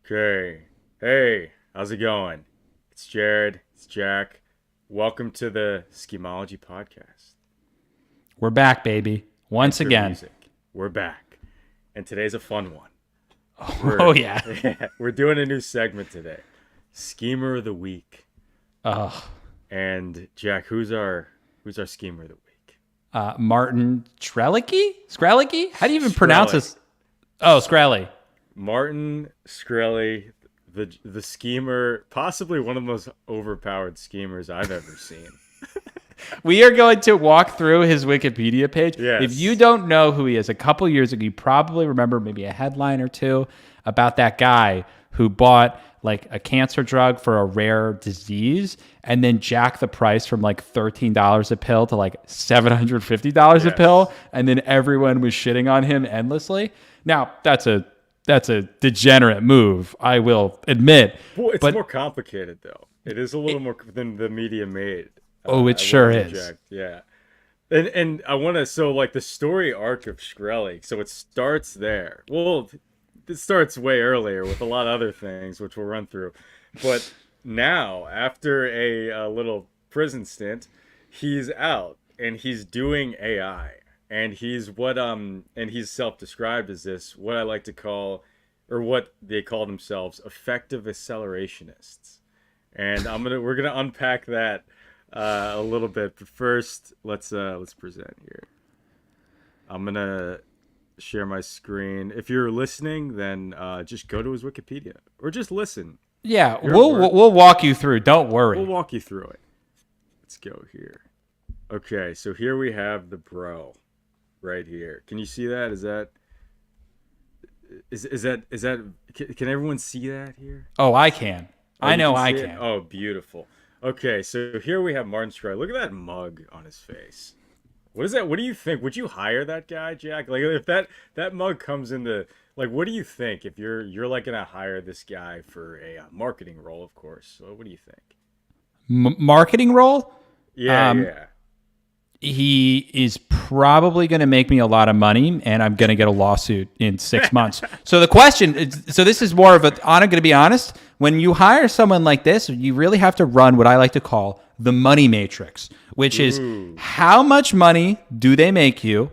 Okay. Hey, how's it going? It's Jared. It's Jack. Welcome to the Schemeology podcast. We're back, baby. Once Intro again. music. We're back. And today's a fun one. Oh, yeah. We're doing a new segment today. Schemer of the Week. Oh, And Jack, who's our schemer of the week? Martin Shkreli? Shkreli? How do you even pronounce Shkreli. this? Oh, Shkreli. Martin Shkreli, the schemer, possibly one of the most overpowered schemers I've ever seen. We are going to walk through his Wikipedia page. Yes. If you don't know who he is, a couple years ago, you probably remember maybe a headline or two about that guy who bought like a cancer drug for a rare disease and then jacked the price from like $13 a pill to like $750 a Yes. pill. And then everyone was shitting on him endlessly. Now, that's a degenerate move, I will admit. Well, it's But more complicated though. It is a little more than the media made. oh, it I sure will is. interject. Yeah. And I want to like the story arc of Shkreli. So it starts there. Well, it starts way earlier with a lot of other things, which we'll run through. But now, after a little prison stint, he's out and he's doing AI. And he's self-described as this, what I like to call, or what they call themselves, effective accelerationists. And we're gonna unpack that a little bit. But first, let's present here. I'm gonna share my screen. If you're listening, then just go to his Wikipedia or just listen. Yeah, Your we'll word. we'll walk you through. Don't worry. We'll walk you through it. Let's go here. Okay, so here we have the bro, right here. Can you see that? Is that? Can everyone see that here? Oh, I can. Oh, I you know can I see it? can. Oh, beautiful. Okay, so here we have Martin Shkreli. Look at that mug on his face. What is that? What do you think? Would you hire that guy, Jack? Like, if that mug comes into, like, what do you think if you're like gonna hire this guy for a marketing role, of course? So what do you think? Marketing role? Yeah, Um, yeah. He is probably going to make me a lot of money, and I'm going to get a lawsuit in 6 months. So the question, so this is more of a, I'm going to be honest, when you hire someone like this, you really have to run what I like to call the money matrix, which is Ooh. how much money do they make you?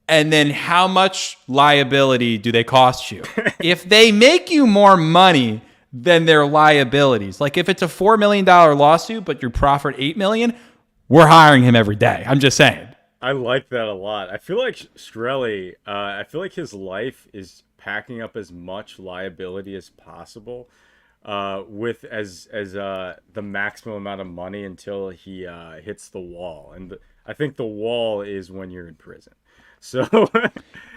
And then how much liability do they cost you? If they make you more money than their liabilities, like if it's a $4 million lawsuit, but you profit $8 million, we're hiring him every day. I'm just saying. I like that a lot. I feel like Shkreli, I feel like his life is packing up as much liability as possible, with the maximum amount of money until he hits the wall. And I think the wall is when you're in prison. So,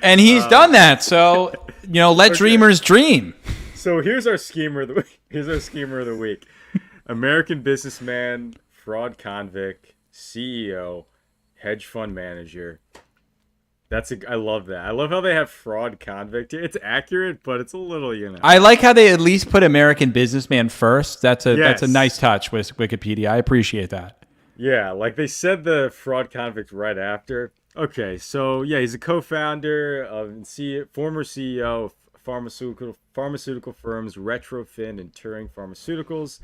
And he's done that. So, let okay. dreamers dream. So here's our schemer of the week. Here's our schemer of the week. American businessman, fraud convict, CEO, hedge fund manager. I love that. I love how they have fraud convict. It's accurate, but it's a little. I like how they at least put American businessman first. That's a Yes. nice touch with Wikipedia. I appreciate that. Yeah, like they said the fraud convict right after. Okay, so yeah, he's a co-founder of former CEO of pharmaceutical firms Retrofin and Turing Pharmaceuticals.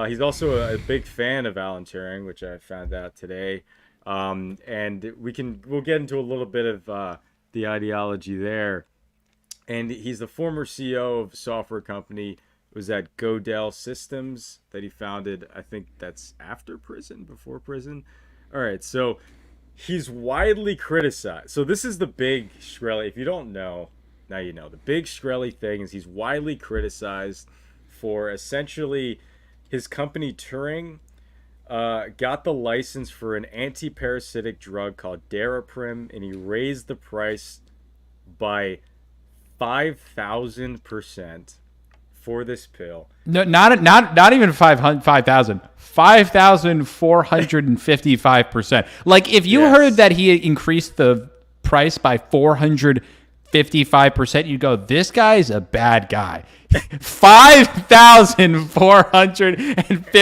He's also a big fan of Alan Turing, which I found out today. And we'll get into a little bit of the ideology there. And he's the former CEO of a software company. It was at Godel Systems that he founded. I think that's after prison, before prison. All right, so he's widely criticized. So this is the big Shkreli. If you don't know, now you know. The big Shkreli thing is he's widely criticized for essentially his company Turing got the license for an anti-parasitic drug called Daraprim, and he raised the price by 5,000% for this pill. No, not even 5,000. 5,455%. Like if you Yes. heard that he increased the price by 455%, you go, this guy's a bad guy.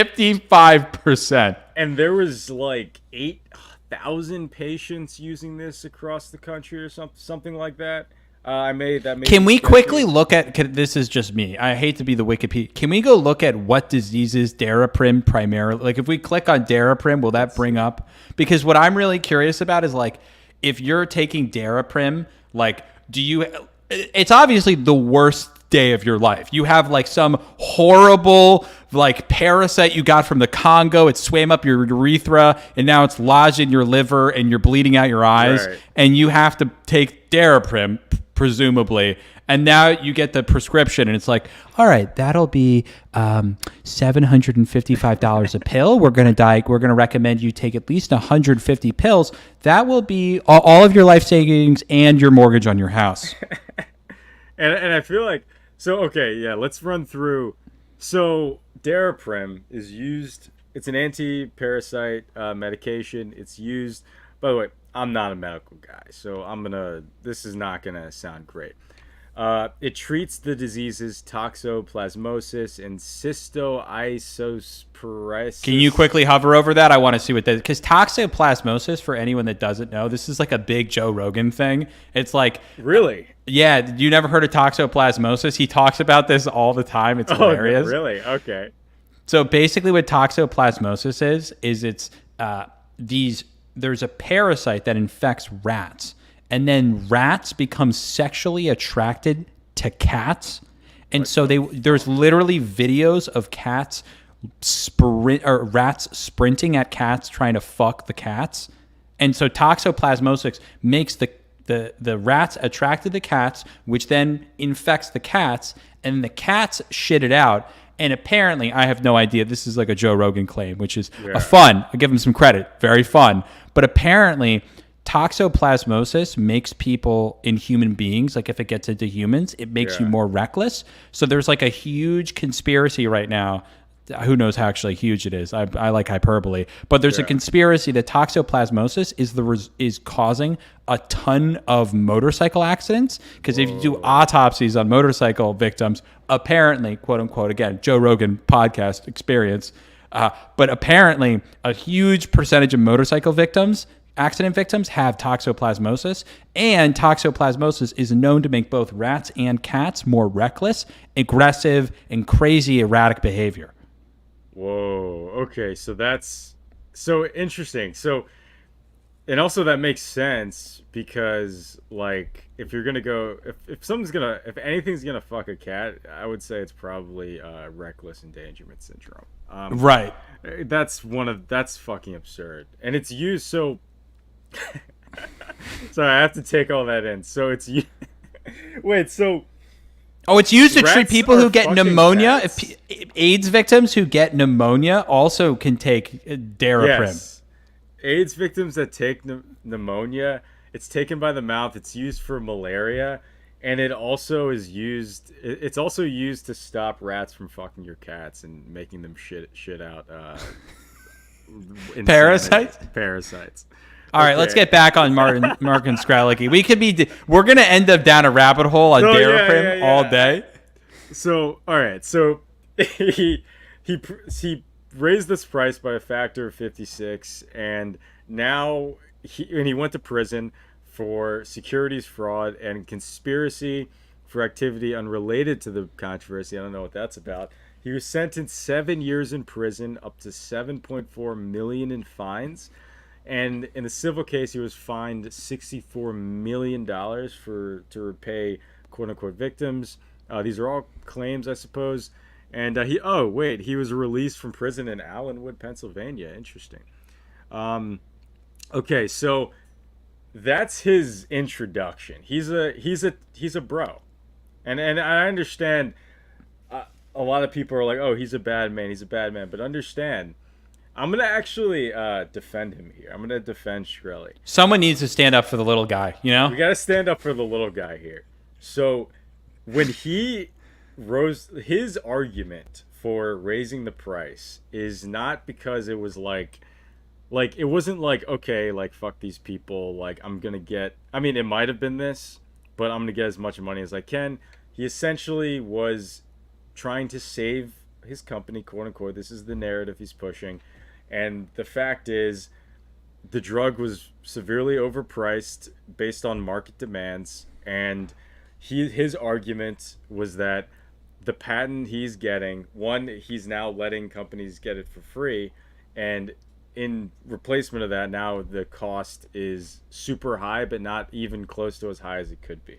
5,455%. And there was like 8,000 patients using this across the country or something like that. I made that made Can me we quickly sketchy. look at? This is just me. I hate to be the Wikipedia. Can we go look at what diseases Daraprim primarily? Like, if we click on Daraprim, will that Let's bring see. up? Because what I'm really curious about is like, if you're taking Daraprim, like, do you? It's obviously the worst day of your life. You have like some horrible like parasite you got from the Congo. It swam up your urethra and now it's lodged in your liver and you're bleeding out your eyes. Right. And you have to take Daraprim, presumably. And now you get the prescription and it's like, all right, that'll be $755 a pill. We're gonna recommend you take at least 150 pills. That will be all of your life savings and your mortgage on your house. And I feel like so okay, yeah, let's run through. So Daraprim is used. It's an anti-parasite medication. It's used. By the way, I'm not a medical guy, so This is not gonna sound great. It treats the diseases toxoplasmosis and Can you cystoisosporiasis. quickly hover over that? I want to see what that is. Because toxoplasmosis, for anyone that doesn't know, this is like a big Joe Rogan thing. It's like, Really? yeah, you never heard of toxoplasmosis? He talks about this all the time. It's Oh, no, hilarious. really? Okay. So basically, what toxoplasmosis is it's there's a parasite that infects rats, and then rats become sexually attracted to cats, and so there's literally videos of rats sprinting at cats trying to fuck the cats, and so toxoplasmosis makes the rats attracted to cats, which then infects the cats, and the cats shit it out. And apparently, I have no idea. This is like a Joe Rogan claim, which is a fun. I give him some credit. Very fun. But apparently, toxoplasmosis makes people in human beings, like if it gets into humans, it makes you Yeah. more reckless. So there's like a huge conspiracy right now. Who knows how actually huge it is? I like hyperbole, but there's a Yeah. conspiracy that toxoplasmosis is causing a ton of motorcycle accidents. Because if you do autopsies on motorcycle victims, apparently, quote unquote, again, Joe Rogan podcast experience, but apparently a huge percentage of motorcycle victims, accident victims, have toxoplasmosis, and toxoplasmosis is known to make both rats and cats more reckless, aggressive, and crazy erratic behavior. Whoa. Okay, so that's so interesting. So, and also that makes sense because, like, if you're gonna go, if anything's gonna fuck a cat, I would say it's probably reckless endangerment syndrome. Right. That's fucking absurd, and it's used so. Sorry, I have to take all that in. So wait, so Oh, it's used to treat rats people are who get fucking pneumonia. cats? AIDS victims who get pneumonia also can take Daraprim. Yes. AIDS victims that take pneumonia, it's taken by the mouth. It's used for malaria, and it also is used. It's also used to stop rats from fucking your cats and making them shit out. Insanity. Parasites? Parasites. All right, let's Okay. get back on Martin Schemeology. We're gonna end up down a rabbit hole on So, yeah, Daraprim yeah, all yeah. day. So, all right. So he raised this price by a factor of 56, and now he went to prison for securities fraud and conspiracy for activity unrelated to the controversy. I don't know what that's about. He was sentenced 7 years in prison, up to 7.4 million in fines. And in the civil case, he was fined $64 million to repay "quote unquote" victims. These are all claims, I suppose. And he was released from prison in Allenwood, Pennsylvania. Interesting. Okay, so that's his introduction. He's a bro, and I understand. A lot of people are like, "Oh, he's a bad man. He's a bad man," but understand. I'm gonna actually defend him here. I'm gonna defend Shkreli. Someone needs to stand up for the little guy. You know. We gotta stand up for the little guy here. So when he rose, his argument for raising the price is not because it was like it wasn't like, okay, like fuck these people, like I'm gonna get. I mean, it might have been this, but I'm gonna get as much money as I can. He essentially was trying to save his company, quote unquote. This is the narrative he's pushing. And the fact is, the drug was severely overpriced based on market demands, and his argument was that the patent he's getting, one, he's now letting companies get it for free, and in replacement of that, now the cost is super high, but not even close to as high as it could be.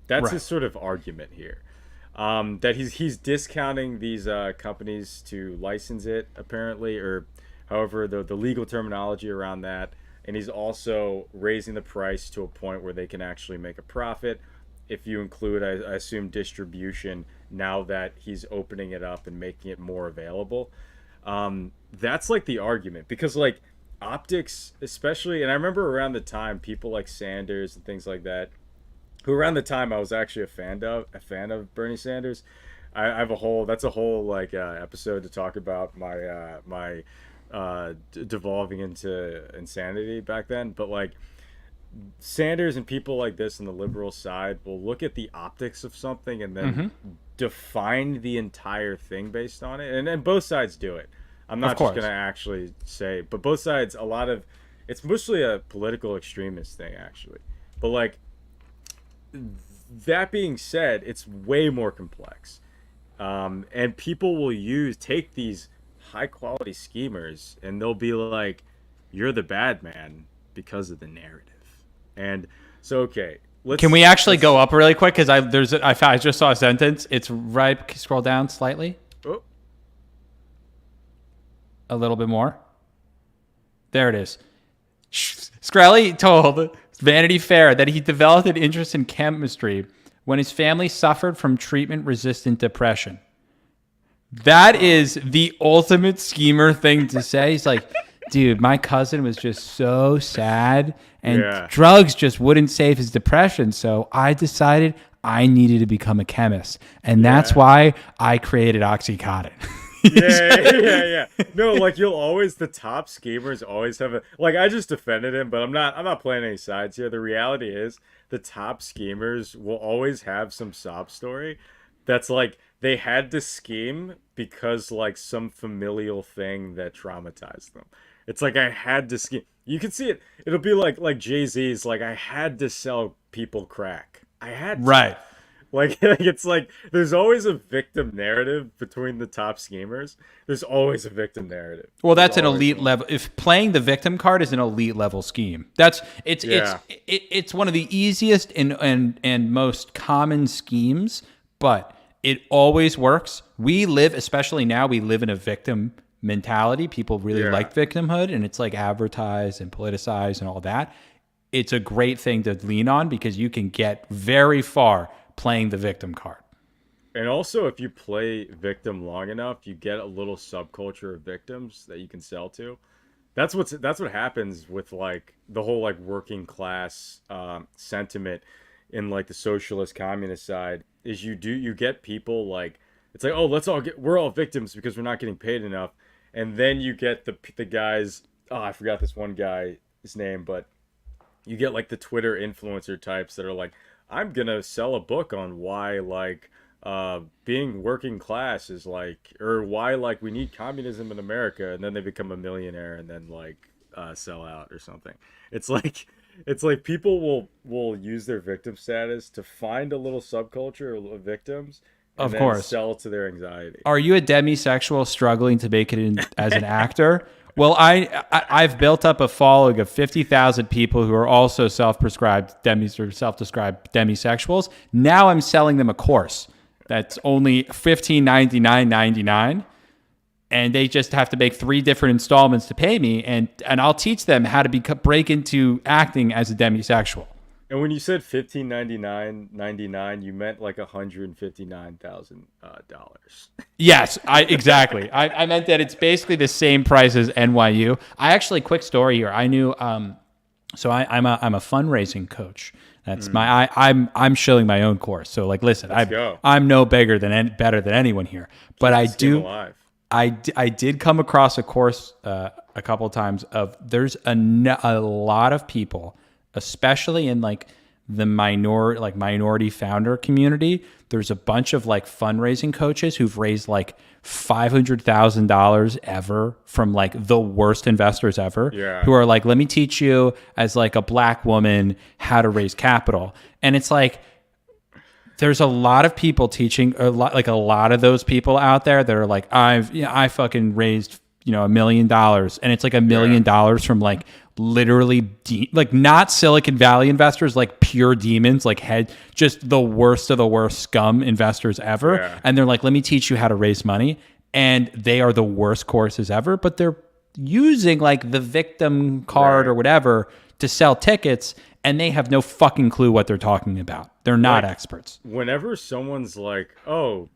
That's Right. his sort of argument here. That he's discounting these companies to license it, apparently, or however the legal terminology around that, and he's also raising the price to a point where they can actually make a profit. If you include, I assume, distribution, now that he's opening it up and making it more available. That's like the argument, because like optics, especially, and I remember around the time people like Sanders and things like that, who around the time I was actually a fan of Bernie Sanders. I have a whole that's a whole like episode to talk about my devolving into insanity back then. But like Sanders and people like this on the liberal side will look at the optics of something and then define the entire thing based on it, and both sides do it. I'm Of not just course. gonna actually say, but both sides, a lot of it's mostly a political extremist thing actually. But like that being said, it's way more complex, and people will take these high quality schemers and they'll be like, "You're the bad man because of the narrative." And so, okay, Can we actually go up really quick? Because I just saw a sentence. It's right. Scroll down slightly, Oh, a little bit more. There it is. Shkreli told Vanity Fair that he developed an interest in chemistry when his family suffered from treatment-resistant depression. That is the ultimate schemer thing to say. He's like, dude, my cousin was just so sad and Yeah. drugs just wouldn't save his depression. So I decided I needed to become a chemist. And that's Yeah. why I created Oxycontin. yeah. No, like the top schemers always have I just defended him, but I'm not playing any sides here. The reality is the top schemers will always have some sob story that's like they had to scheme because like some familial thing that traumatized them. It's like I had to scheme. You can see it. It'll be like Jay-Z's like I had to sell people crack. I had to. Right. Like it's like there's always a victim narrative between the top schemers. There's always a victim narrative. Well, There's that's an always elite one. level. If playing the victim card is an elite level scheme, that's Yeah. it's one of the easiest and most common schemes, but it always works. We live, especially now, we live in a victim mentality. People really Yeah. like victimhood, and it's like advertised and politicized and all that. It's a great thing to lean on because you can get very far playing the victim card. And also, if you play victim long enough, you get a little subculture of victims that you can sell to. That's what happens with like the whole like working class sentiment in like the socialist communist side is you get people like it's like, oh, we're all victims because we're not getting paid enough. And then you get the guys, oh, I forgot this one guy's name, but you get like the Twitter influencer types that are like, I'm gonna sell a book on why like being working class is like, or why like we need communism in America, and then they become a millionaire and then like sell out or something. It's like people will use their victim status to find a little subculture of victims and Of then course. sell to their anxiety. Are you a demisexual struggling to make it in as an actor? Well, I've built up a following of 50,000 people who are also self-prescribed self-described demisexuals. Now I'm selling them a course that's only $15.99.99, and they just have to make 3 different installments to pay me, and I'll teach them how to break into acting as a demisexual. And when you said $15.99.99, you meant like $159,000. Yes, exactly. I meant that it's basically the same price as NYU. I actually, quick story here. I knew, so I'm a fundraising coach. That's I'm shilling my own course. So like, listen, go. I'm no better than anyone here, but Stay alive. I did come across a course a couple of times of there's a lot of people, especially in like the minority founder community. There's a bunch of like fundraising coaches who've raised like $500,000 ever from like the worst investors ever, Yeah. who are like, let me teach you as like a black woman how to raise capital. And it's like, There's a lot of people teaching like a lot of those people out there that are like, I fucking raised, $1 million, and it's like $1 million from like literally like not Silicon Valley investors, like pure demons, like just the worst of the worst scum investors ever. Yeah. And they're like, let me teach you how to raise money. And they are the worst courses ever, but they're using like the victim card or whatever to sell tickets, and they have no fucking clue what they're talking about. They're not experts. Whenever someone's like, "Oh,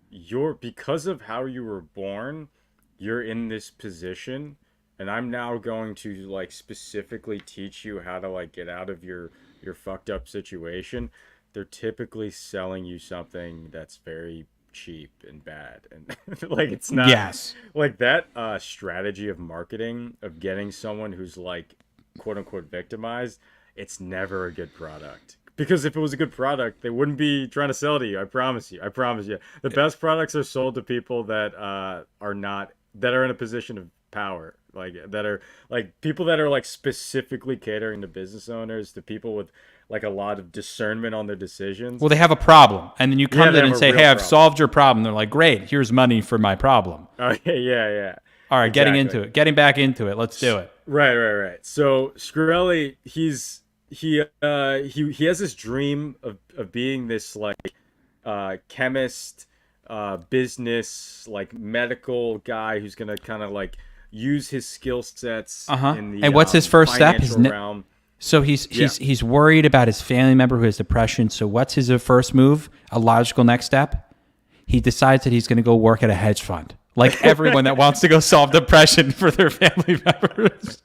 because of how you were born, you're in this position, and I'm now going to like specifically teach you how to like get out of your fucked up situation," they're typically selling you something that's very cheap and bad, and like it's not like that strategy of marketing of getting someone who's like quote unquote victimized. It's never a good product, because if it was a good product, they wouldn't be trying to sell to you. I promise you. The best products are sold to people that are in a position of power, like that are like people that are like specifically catering to business owners, to people with like a lot of discernment on their decisions. Well, they have a problem, and then you come to them and say, "Hey, I've problem. solved your problem." They're like, "Great, here's money for my problem." Oh yeah. All right, exactly. Getting back into it. Let's do it. Right. So Shkreli, he has this dream of being this like chemist, business, like medical guy who's gonna kind of like use his skill sets in the and what's his first step? His realm. So he's worried about his family member who has depression. So what's his first move? A logical next step? He decides that he's going to go work at a hedge fund, like everyone that wants to go solve depression for their family members.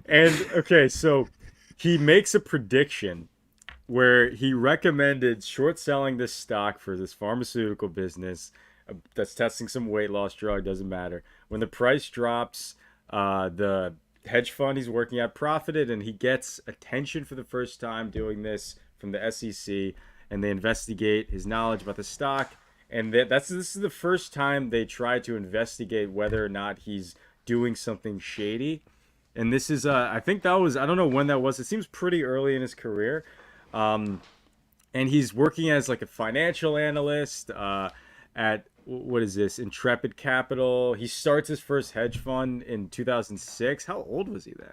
And okay, so he makes a prediction where he recommended short selling this stock for this pharmaceutical business that's testing some weight loss drug, doesn't matter. When the price drops, the hedge fund he's working at profited, and he gets attention for the first time doing this from the SEC, and they investigate his knowledge about the stock. And this is the first time they try to investigate whether or not he's doing something shady. And this is, I think that was, I don't know when that was. It seems pretty early in his career. And he's working as like a financial analyst at, what is this, Intrepid Capital. He starts his first hedge fund in 2006. How old was he then?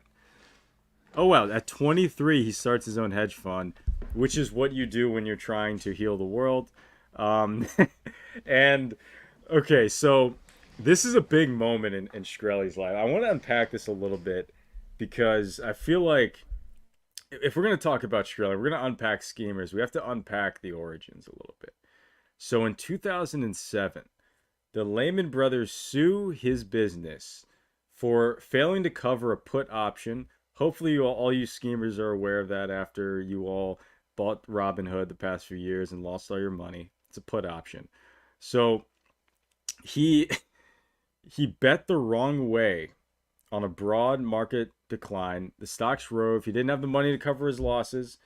Oh, wow. At 23, he starts his own hedge fund, which is what you do when you're trying to heal the world. And, okay, so this is a big moment in Shkreli's life. I want to unpack this a little bit, because I feel like if we're going to talk about Shkreli, we're going to unpack schemers. We have to unpack the origins a little bit. So in 2007, the Lehman Brothers sue his business for failing to cover a put option. Hopefully all you schemers are aware of that after you all bought Robinhood the past few years and lost all your money. It's a put option. So he bet the wrong way on a broad market decline. The stocks rose. He didn't have the money to cover his losses,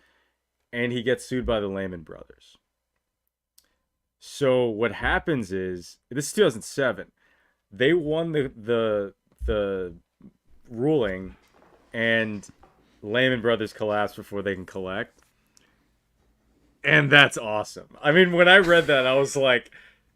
and he gets sued by the Lehman Brothers. So what happens is, this is 2007. They won the ruling, and Lehman Brothers collapsed before they can collect. And that's awesome. I mean, when I read that, I was like,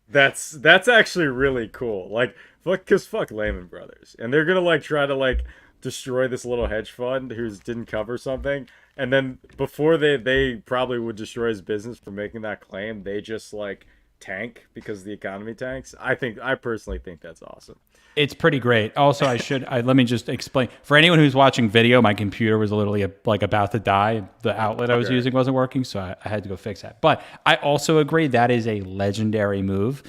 that's actually really cool. Like, fuck Lehman Brothers. And they're gonna like try to like destroy this little hedge fund who didn't cover something. And then before they probably would destroy his business for making that claim, they just like tank because the economy tanks. I personally think that's awesome. It's pretty great. Also, let me just explain. For anyone who's watching video, my computer was literally like about to die. The outlet I was using wasn't working, so I had to go fix that. But I also agree that is a legendary move.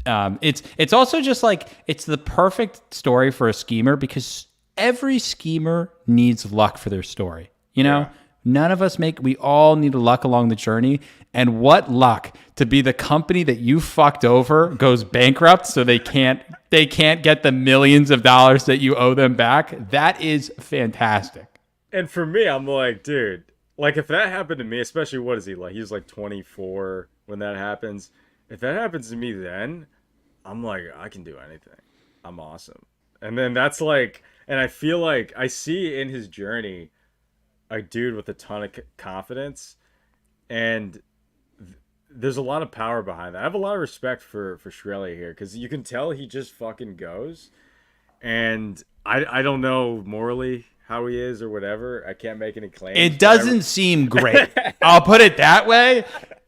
It's also just like, it's the perfect story for a schemer, because every schemer needs luck for their story. You know? Yeah. None of us we all need luck along the journey. And what luck to be the company that you fucked over goes bankrupt, so they can't get the millions of dollars that you owe them back. That is fantastic. And for me, I'm like, dude, like if that happened to me, especially, what is he like? He's like 24 when that happens. If that happens to me then, I'm like, I can do anything. I'm awesome. And then that's like, and I feel like I see in his journey a dude with a ton of confidence, and there's a lot of power behind that. I have a lot of respect for Shkreli here because you can tell he just fucking goes. And I don't know morally how he is or whatever. I can't make any claims. It doesn't seem great. I'll put it that way.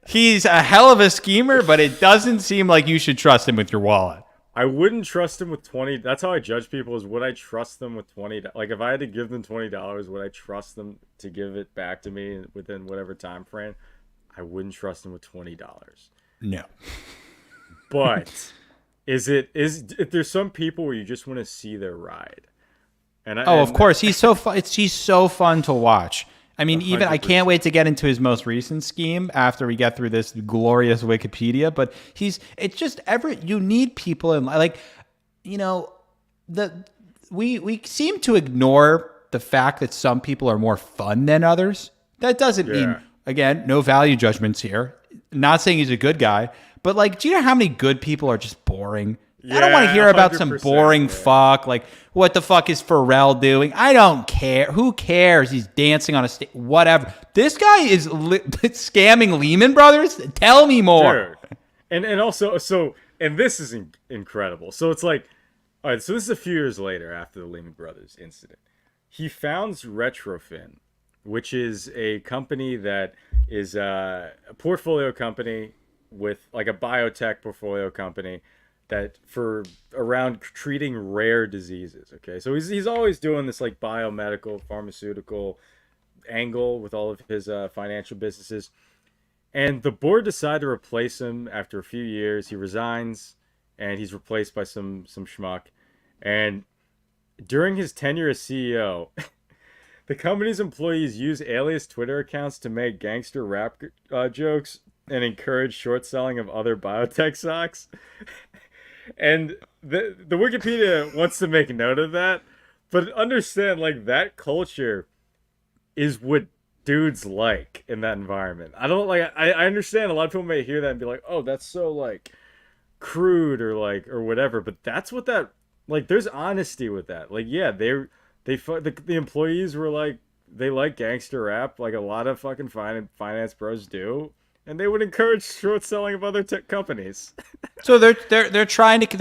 He's a hell of a schemer, but it doesn't seem like you should trust him with your wallet. I wouldn't trust him with 20. That's how I judge people, is would I trust them with 20? Like if I had to give them $20, would I trust them to give it back to me within whatever time frame? I wouldn't trust them with $20. No. But is if there's some people where you just want to see their ride. Of course, he's so fun. He's so fun to watch. I mean, 100%. Even I can't wait to get into his most recent scheme after we get through this glorious Wikipedia. But it's just you need people in, like, you know, we seem to ignore the fact that some people are more fun than others. That doesn't mean, again, no value judgments here. Not saying he's a good guy, but like, do you know how many good people are just boring? I don't want to hear about some boring fuck. Like, what the fuck is Pharrell doing? I don't care. Who cares? He's dancing on a stage. Whatever. This guy is scamming Lehman Brothers? Tell me more. Dude. And also, and this is incredible. So it's like, all right, so this is a few years later after the Lehman Brothers incident. He founds Retrofin, which is a company that is a portfolio company with like a biotech portfolio company that for around treating rare diseases. Okay, so he's always doing this like biomedical, pharmaceutical angle with all of his financial businesses. And the board decided to replace him after a few years. He resigns, and he's replaced by some schmuck. And during his tenure as CEO, the company's employees use alias Twitter accounts to make gangster rap jokes and encourage short selling of other biotech stocks. And the Wikipedia wants to make note of that, but understand, like, that culture is what dudes like in that environment. I understand a lot of people may hear that and be like, oh, that's so like crude or whatever, but that's what that, like, there's honesty with that. Like, yeah, the employees were like, they like gangster rap, like a lot of fucking finance bros do. And they would encourage short selling of other tech companies. So they're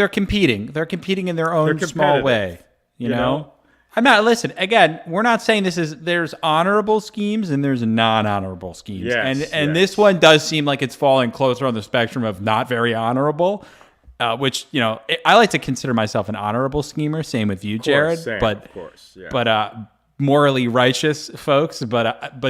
competing. They're competing in their own small way. You know? I'm not, listen, again, we're not saying there's honorable schemes and there's non-honorable schemes. Yes, and this one does seem like it's falling closer on the spectrum of not very honorable, which, you know, I like to consider myself an honorable schemer. Same with you, Jared. Of course. Morally righteous folks, but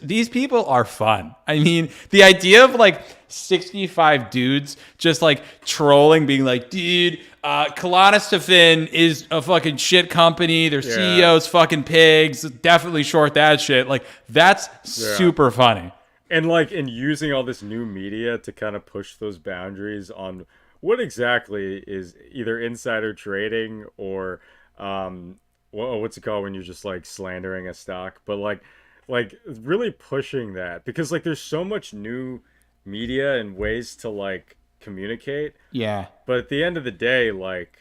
these people are fun. I mean, the idea of like 65 dudes just like trolling, being like, dude, Kalanistofen is a fucking shit company. Their CEO's fucking pigs. Definitely short that shit. Like, that's super funny. And like, in using all this new media to kind of push those boundaries on what exactly is either insider trading or what's it called when you're just like slandering a stock, but like really pushing that, because like there's so much new media and ways to like communicate. Yeah. But at the end of the day, like,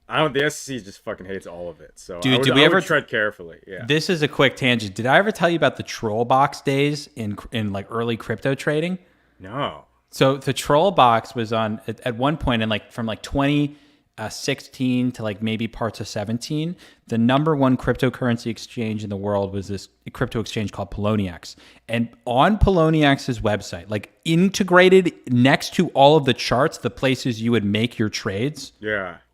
the SEC just fucking hates all of it. So dude, I would tread carefully. Yeah. This is a quick tangent. Did I ever tell you about the troll box days in like early crypto trading? No. So the troll box was on at one point, and like from like 2016 to like maybe parts of 17, the number one cryptocurrency exchange in the world was this crypto exchange called Poloniex. And on Poloniex' website, like integrated next to all of the charts, the places you would make your trades,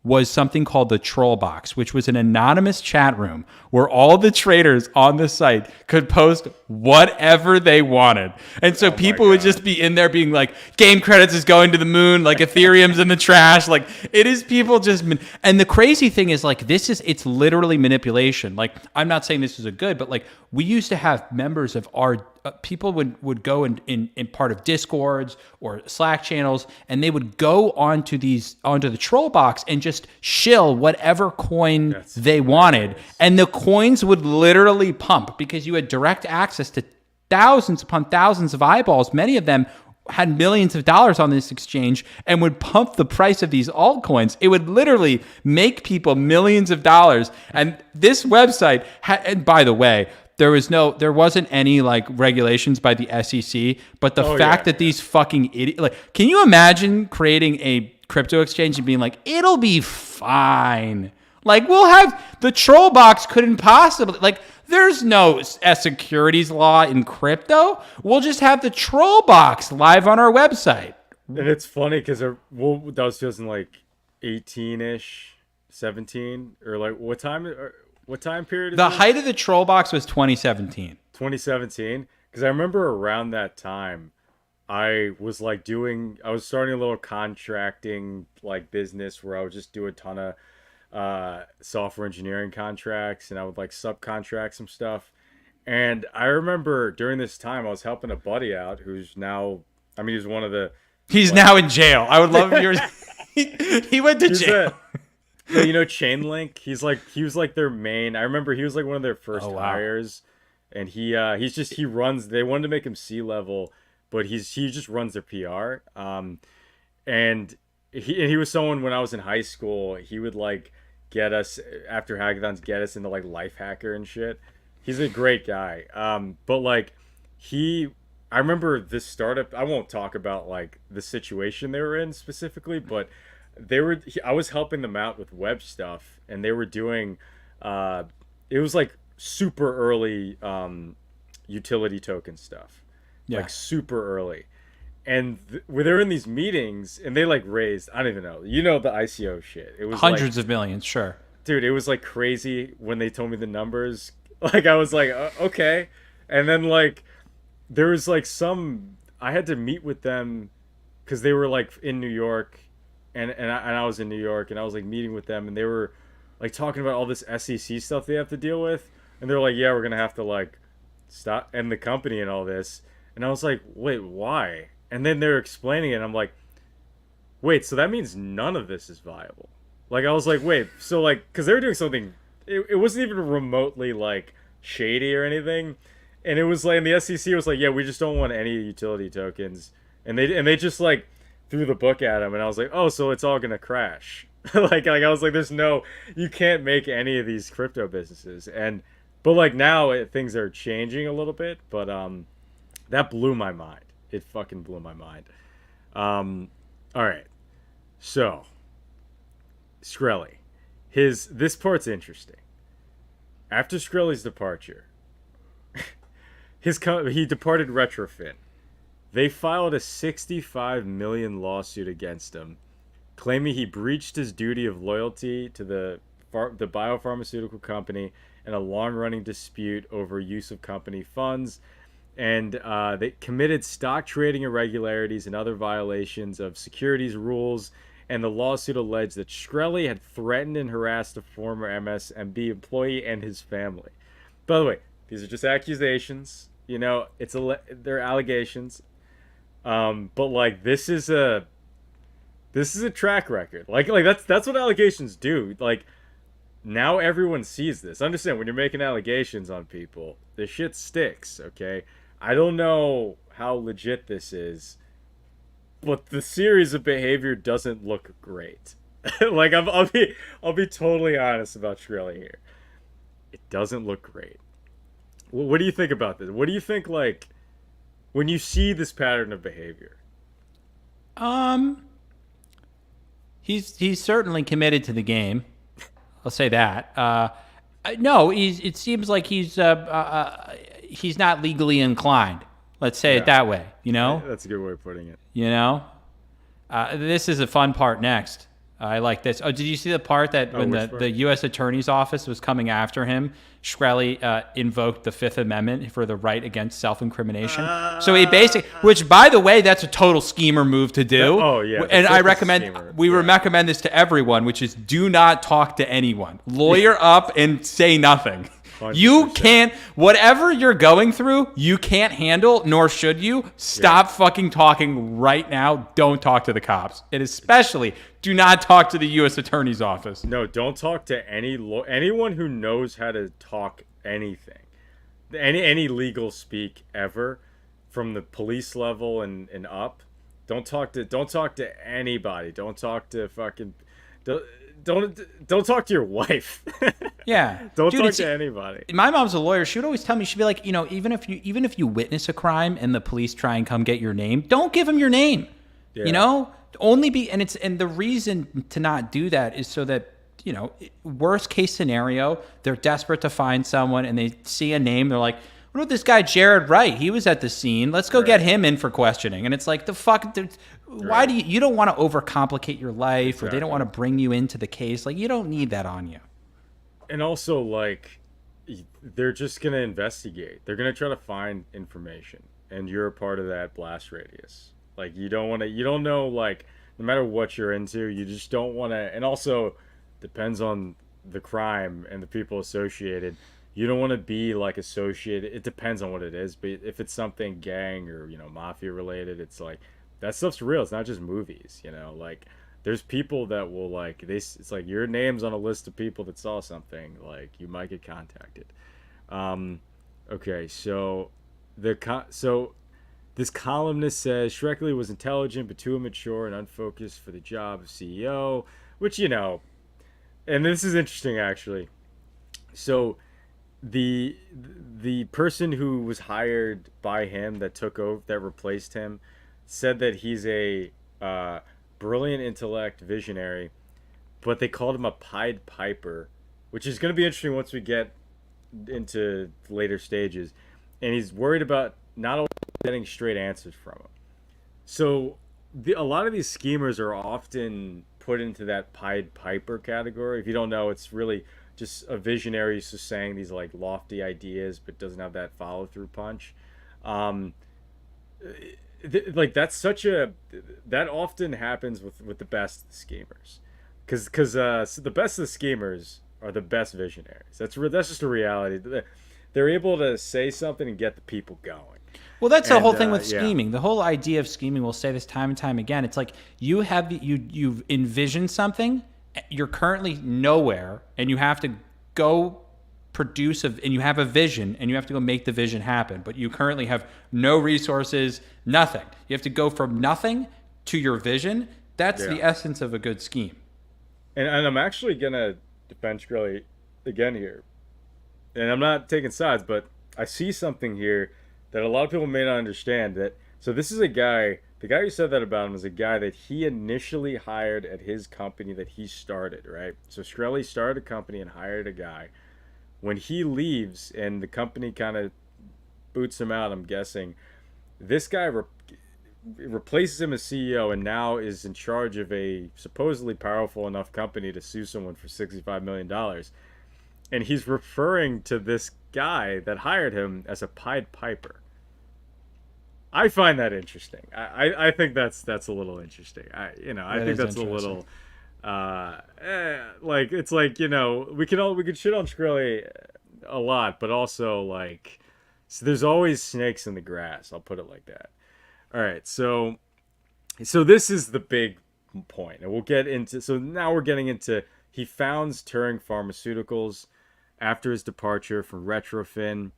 was something called the troll box, which was an anonymous chat room where all the traders on the site could post whatever they wanted. And so people would just be in there being like, game credits is going to the moon, like Ethereum's in the trash. Like, it is people just, and the crazy thing is like, it's literally manipulation. Like, I'm not saying this is a good, but like, we used to have members of our people would go in part of Discords or Slack channels, and they would go onto the troll box and just shill whatever coin they wanted, and the coins would literally pump because you had direct access to thousands upon thousands of eyeballs. Many of them had millions of dollars on this exchange and would pump the price of these altcoins. It would literally make people millions of dollars. And this website and by the way, there wasn't any like regulations by the SEC, but the fact that these fucking idiots, like, can you imagine creating a crypto exchange and being like, it'll be fine. Like, we'll have the troll box couldn't possibly, like, there's no securities law in crypto. We'll just have the troll box live on our website. And it's funny because that was 2018-ish, 17, or like what time period is The this? height of the troll box was 2017. 2017, because I remember around that time I was starting a little contracting like business where I would just do a ton of software engineering contracts, and I would like subcontract some stuff. And I remember during this time I was helping a buddy out who's now, I mean, he's one of the, He's now in jail. I would love if you were, he went to jail. You know, Chainlink, he was like their main, I remember he was like one of their first hires, and he runs, they wanted to make him C-level, but he just runs their PR. And he was someone when I was in high school, he would like get us after hackathons, get us into like Life Hacker and shit. He's a great guy. But like I remember this startup, I won't talk about like the situation they were in specifically, but I was helping them out with web stuff, and they were doing it was like super early utility token stuff. Yeah. Like super early. And they're in these meetings, and they like raised, I don't even know, you know, the ICO shit. It was hundreds of millions, sure. Dude, it was like crazy when they told me the numbers. Like I was like, okay. And then like there was like I had to meet with them because they were like in New York, and I was in New York, and I was like meeting with them, and they were like talking about all this SEC stuff they have to deal with, and they're like, yeah, we're gonna have to like stop end the company and all this. And I was like, wait, why? And then they're explaining it, and I'm like, wait, so that means none of this is viable. Like, I was like, wait, so like, because they were doing something, it wasn't even remotely like shady or anything. And it was like, and the SEC was like, yeah, we just don't want any utility tokens. And they just like threw the book at him, and I was like, oh, so it's all gonna crash. like I was like, you can't make any of these crypto businesses. But like now things are changing a little bit, but that blew my mind. It fucking blew my mind. All right. So, Shkreli. This part's interesting. After Shkreli's departure, he departed Retrofin. They filed a $65 million lawsuit against him, claiming he breached his duty of loyalty to the biopharmaceutical company in a long-running dispute over use of company funds. And they committed stock trading irregularities and other violations of securities rules. And the lawsuit alleged that Shkreli had threatened and harassed a former MSMB employee and his family. By the way, these are just accusations. You know, they're allegations. But like this is a track record. Like that's what allegations do. Like now everyone sees this. Understand, when you're making allegations on people, the shit sticks. Okay. I don't know how legit this is, but the series of behavior doesn't look great. Like I'll be totally honest about Shkreli here. It doesn't look great. What do you think about this? What do you think, like, when you see this pattern of behavior? He's certainly committed to the game. I'll say that. No, it seems like he's not legally inclined. Let's say it that way, you know? That's a good way of putting it. You know? This is a fun part next. I like this. Oh, did you see the part that when the U.S. Attorney's Office was coming after him, Shkreli invoked the Fifth Amendment for the right against self-incrimination? So he basically, which, by the way, that's a total schemer move to do. Oh, yeah. And I recommend, recommend this to everyone, which is do not talk to anyone. Lawyer up and say nothing. 100%. You can't, whatever you're going through, you can't handle, nor should you. Stop fucking talking right now. Don't talk to the cops. And especially, do not talk to the U.S. Attorney's Office. No, don't talk to anyone who knows how to talk anything. Any legal speak ever, from the police level and up. Don't talk to anybody. Don't don't don't talk to your wife. Yeah, Don't dude. talk to anybody. My mom's a lawyer. She would always tell me, she'd be like, even if you witness a crime and the police try and come get your name, don't give them your name. You Yeah, know, only be and the reason to not do that is so that, worst case scenario, they're desperate to find someone and they see a name, they're like, what about this guy Jared Wright? He was at the scene. Let's go get right, him in for questioning. And it's like, the fuck, why right, do you don't want to overcomplicate your life, or they don't exactly. want to bring you into the case? Like, you don't need that on you. And also, like, they're just gonna investigate. They're gonna try to find information, and you're a part of that blast radius. Like, you don't want to. You don't know. Like, no matter what you're into, you just don't want to. And also, depends on the crime and the people associated. You don't want to be like associated. It depends on what it is, but if it's something gang or mafia related, it's like that stuff's real. It's not just movies. Like there's people that will like it's like your name's on a list of people that saw something, like you might get contacted. um okay, so so this columnist says Shkreli was intelligent but too immature and unfocused for the job of CEO, which and this is interesting actually. So the the person who was hired by him that took over, that replaced him, said that he's a uh, brilliant intellect, visionary, but they called him a Pied Piper, which is going to be interesting once we get into later stages. And he's worried about not only getting straight answers from him. So a lot of these schemers are often put into that Pied Piper category. If you don't know, it's really just a visionary who's just saying these like lofty ideas, but doesn't have that follow through punch. Um, like that's such a that often happens with the best schemers, because so the best of the schemers are the best visionaries. That's just a reality. They're able to say something and get the people going. Well, that's the And whole thing with yeah, scheming. The whole idea of scheming, we'll say this time and time again. It's like you've envisioned something, you're currently nowhere, and you have to go and you have a vision, and you have to go make the vision happen. But you currently have no resources, nothing. You have to go from nothing to your vision. That's yeah. the essence of a good scheme. And I'm actually gonna defend Shkreli again here, and I'm not taking sides, but I see something here that a lot of people may not understand. That so this is a guy. The guy who said that about him is a guy that he initially hired at his company that he started. Right. So Shkreli started a company and hired a guy. When he leaves and the company kind of boots him out, I'm guessing this guy replaces him as CEO and now is in charge of a supposedly powerful enough company to sue someone for $65 million. And he's referring to this guy that hired him as a Pied Piper. I find that interesting. I think that's a little interesting. I That think is that's a interesting. little like it's like we could shit on Shkreli a lot, but also like so there's always snakes in the grass. I'll put it like that. All right, so this is the big point, and we'll get into. So now we're getting into. He founds Turing Pharmaceuticals after his departure from Retrofin,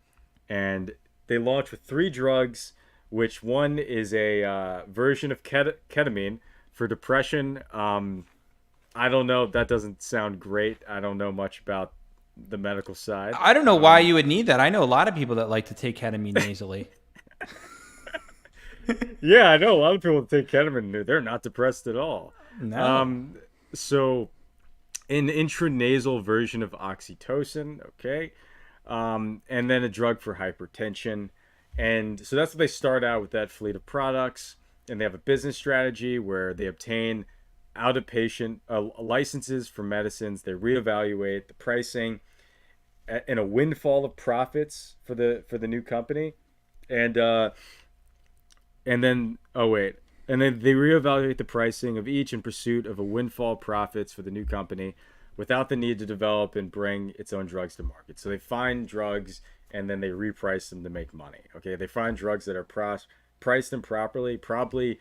and they launch with three drugs, which one is a version of ketamine for depression. I don't know. That doesn't sound great. I don't know much about the medical side. I don't know why you would need that. I know a lot of people that like to take ketamine nasally. Yeah, I know a lot of people that take ketamine. They're not depressed at all. No. Um, so an intranasal version of oxytocin, okay, and then a drug for hypertension. And so that's what they start out with, that fleet of products. And they have a business strategy where they obtain out of patient licenses for medicines. They reevaluate the pricing and a windfall of profits for the new company. And then oh wait, and then they reevaluate the pricing of each in pursuit of a windfall profits for the new company without the need to develop and bring its own drugs to market. So they find drugs and then they reprice them to make money. Okay, they find drugs that are priced improperly, probably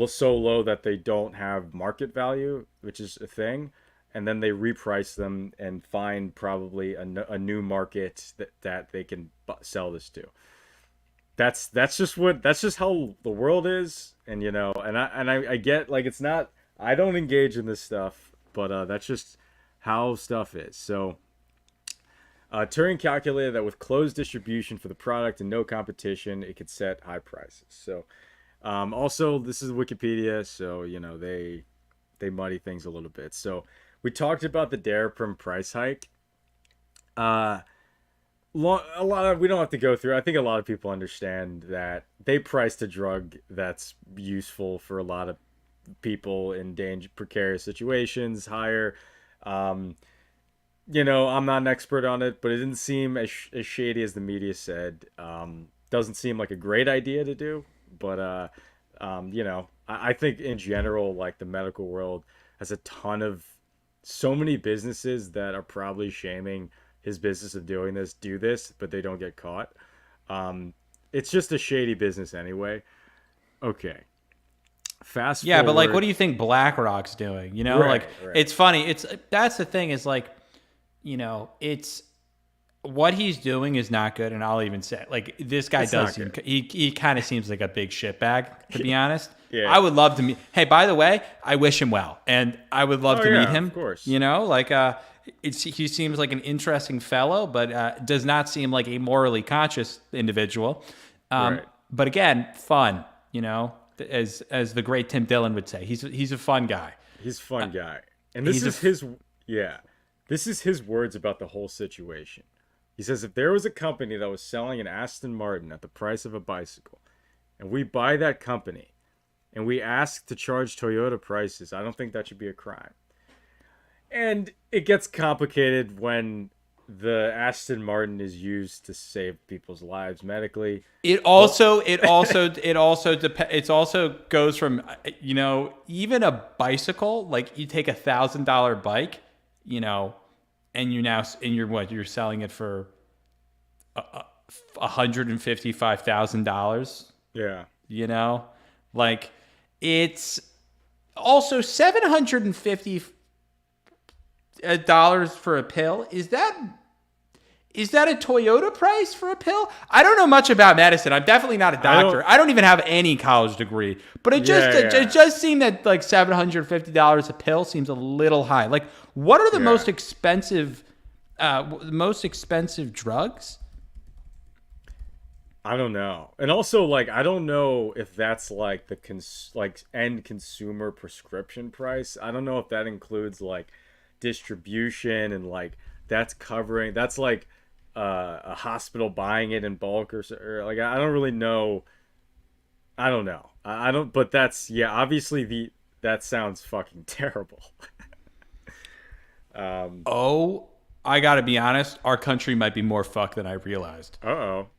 so low that they don't have market value, which is a thing, and then they reprice them and find probably a new market that they can sell this to. That's just how the world is. And I get, like, it's not, I don't engage in this stuff but that's just how stuff is. So Turing calculated that with closed distribution for the product and no competition, it could set high prices. So also, this is Wikipedia, so they muddy things a little bit. So we talked about the Daraprim price hike. Uh, a lot of we don't have to go through. I think a lot of people understand that they priced a drug that's useful for a lot of people in precarious situations higher. Um, I'm not an expert on it, but it didn't seem as shady as the media said. Doesn't seem like a great idea to do, but I think in general, like the medical world has a ton of so many businesses that are probably shaming his business of doing this, do this, but they don't get caught. It's just a shady business anyway. Okay. Fast Yeah, but like, forward. what do you think BlackRock's doing? Right, Like, right. it's funny. That's the thing is like, it's what he's doing is not good, and I'll even say, like, this guy It's does not seem good. he kind of seems like a big shitbag, to be honest. Yeah. I would love to meet. Hey, by the way, I wish him well, and I would love Oh to meet yeah, of him. course. He seems like an interesting fellow, but does not seem like a morally conscious individual. Right. But again, fun. As the great Tim Dillon would say, he's a fun guy. He's a fun guy. And this he's a is his yeah. This is his words about the whole situation. He says if there was a company that was selling an Aston Martin at the price of a bicycle, and we buy that company and we ask to charge Toyota prices, I don't think that should be a crime. And it gets complicated when the Aston Martin is used to save people's lives medically. It also goes from even a bicycle, like you take $1,000 bike, and you're selling it for $155,000. Yeah. Like it's also $750 for a pill. Is that a Toyota price for a pill? I don't know much about medicine. I'm definitely not a doctor. I don't even have any college degrry. But it just seemed that like $750 a pill seems a little high. Like, what are the most expensive drugs? I don't know. And also, like, I don't know if that's like the end consumer prescription price. I don't know if that includes like distribution and like that's like a hospital buying it in bulk or like I don't really know. I don't know. I don't. But that's obviously that sounds fucking terrible. Oh, I gotta be honest. Our country might be more fucked than I realized. Uh-oh.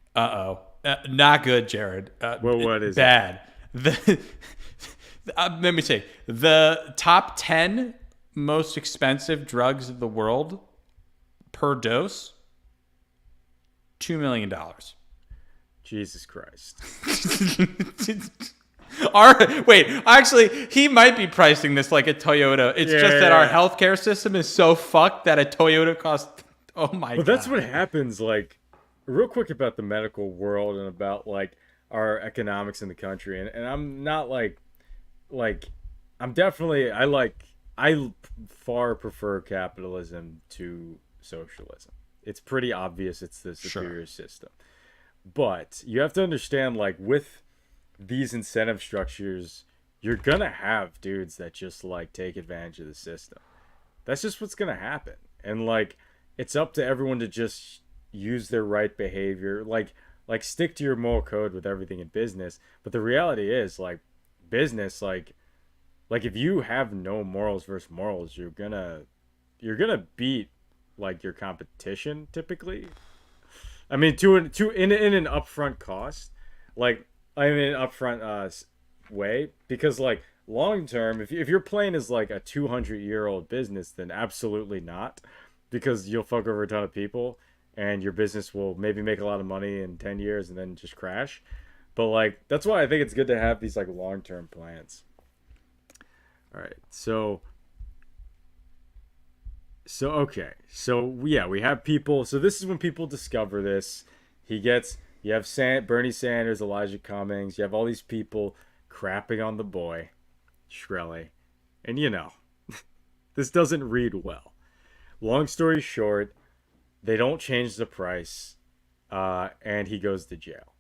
Not good, Jared. Well, what is bad? Let me say the top 10 most expensive drugs of the world per dose. $2 million. Jesus Christ. Actually, he might be pricing this like a Toyota. It's just that our healthcare system is so fucked that a Toyota costs. Oh my god. But that's what happens. Like, real quick about the medical world and about like our economics in the country. And I'm not like I'm definitely I far prefer capitalism to socialism. It's pretty obvious it's the superior system. But you have to understand, like, with these incentive structures, you're gonna have dudes that just like take advantage of the system. That's just what's gonna happen. And like it's up to everyone to just use their right behavior. Like stick to your moral code with everything in business. But the reality is, like, business, like if you have no morals versus morals, you're gonna beat like your competition typically. I mean, in an upfront cost, like I mean, upfront way, because like long term, if you're playing as like a 200-year-old business, then absolutely not, because you'll fuck over a ton of people, and your business will maybe make a lot of money in 10 years and then just crash. But like that's why I think it's good to have these like long term plans. All right, so okay. So yeah, we have people. So this is when people discover this. You have Bernie Sanders, Elijah Cummings. You have all these people crapping on the boy, Shkreli, and this doesn't read well. Long story short, they don't change the price, and he goes to jail.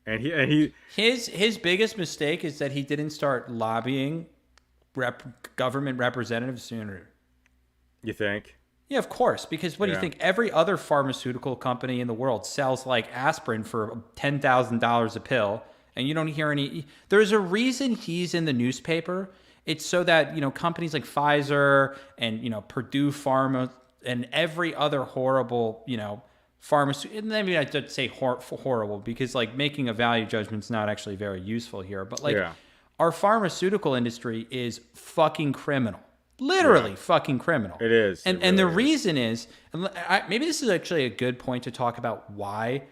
And he His biggest mistake is that he didn't start lobbying government representatives sooner. you think? Yeah, of course. Because what do you Yeah. think? Every other pharmaceutical company in the world sells like aspirin for $10,000 a pill, and you don't hear any. There's a reason he's in the newspaper. It's so that companies like Pfizer and Purdue Pharma and every other horrible pharmaceutical. And maybe I should say horrible because like making a value judgment is not actually very useful here. But like Yeah. our pharmaceutical industry is fucking criminal. Literally fucking criminal. It is. And It and the really is. reason is, and maybe this is actually a good point to talk about why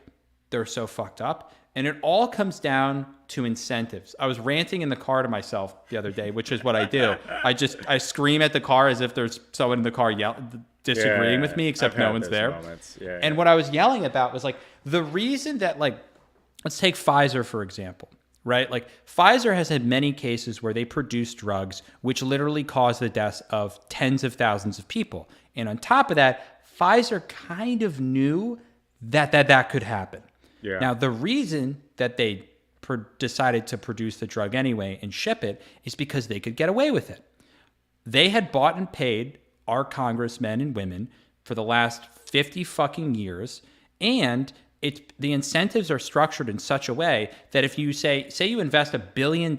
they're so fucked up. And it all comes down to incentives. I was ranting in the car to myself the other day, which is what I do. I scream at the car as if there's someone in the car disagreeing with me, except I've no had one's those there. moments. Yeah. And what I was yelling about was like the reason that like, let's take Pfizer for example, right? Like Pfizer has had many cases where they produce drugs which literally cause the deaths of tens of thousands of people. And on top of that, Pfizer kind of knew that could happen. Yeah. Now, the reason that they decided to produce the drug anyway and ship it is because they could get away with it. They had bought and paid our congressmen and women for the last 50 fucking years, and the incentives are structured in such a way that if you say you invest $1 billion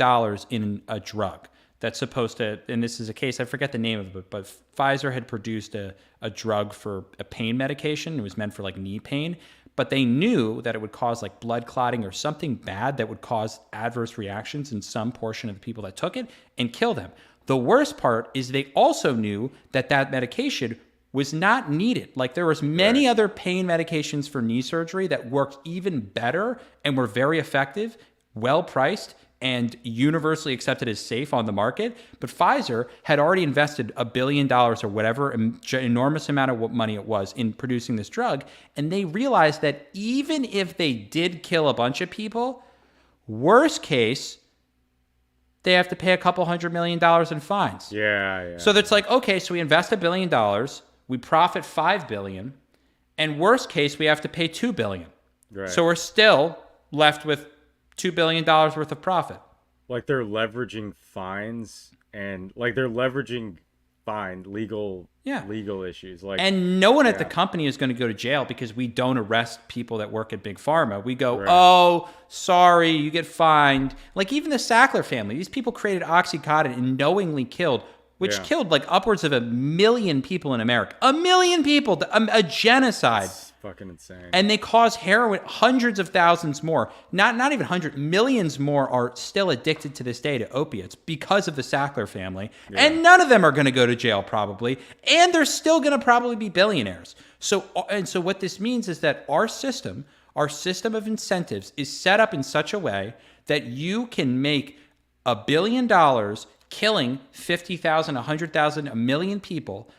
in a drug that's supposed to, and this is a case, I forget the name of it, but Pfizer had produced a drug for a pain medication. It was meant for like knee pain, but they knew that it would cause like blood clotting or something bad that would cause adverse reactions in some portion of the people that took it and kill them. The worst part is they also knew that medication was not needed. Like there was many other pain medications for knee surgery that worked even better and were very effective, well priced, and universally accepted as safe on the market. But Pfizer had already invested $1 billion or whatever enormous amount of money it was in producing this drug. And they realized that even if they did kill a bunch of people, worst case, they have to pay a couple $100 million in fines. Yeah. So that's like, okay, so we invest $1 billion, we profit $5 billion, and worst case, we have to pay $2 billion. Right. So we're still left with $2 billion worth of profit. Like they're leveraging fines and like they're leveraging legal issues. Like, and no one at the company is going to go to jail because we don't arrest people that work at Big Pharma. We go, Right. oh, sorry, you get fined. Like even the Sackler family, these people created OxyContin and knowingly killed, which killed like upwards of 1 million people in America. 1 million people, a genocide. it's fucking insane. And they cause heroin, hundreds of thousands more, not even hundreds, millions more are still addicted to this day to opiates because of the Sackler family. Yeah. And none of them are going to go to jail probably. And they're still going to probably be billionaires. So what this means is that our system of incentives is set up in such a way that you can make $1 billion killing 50,000, 100,000, 1 million people,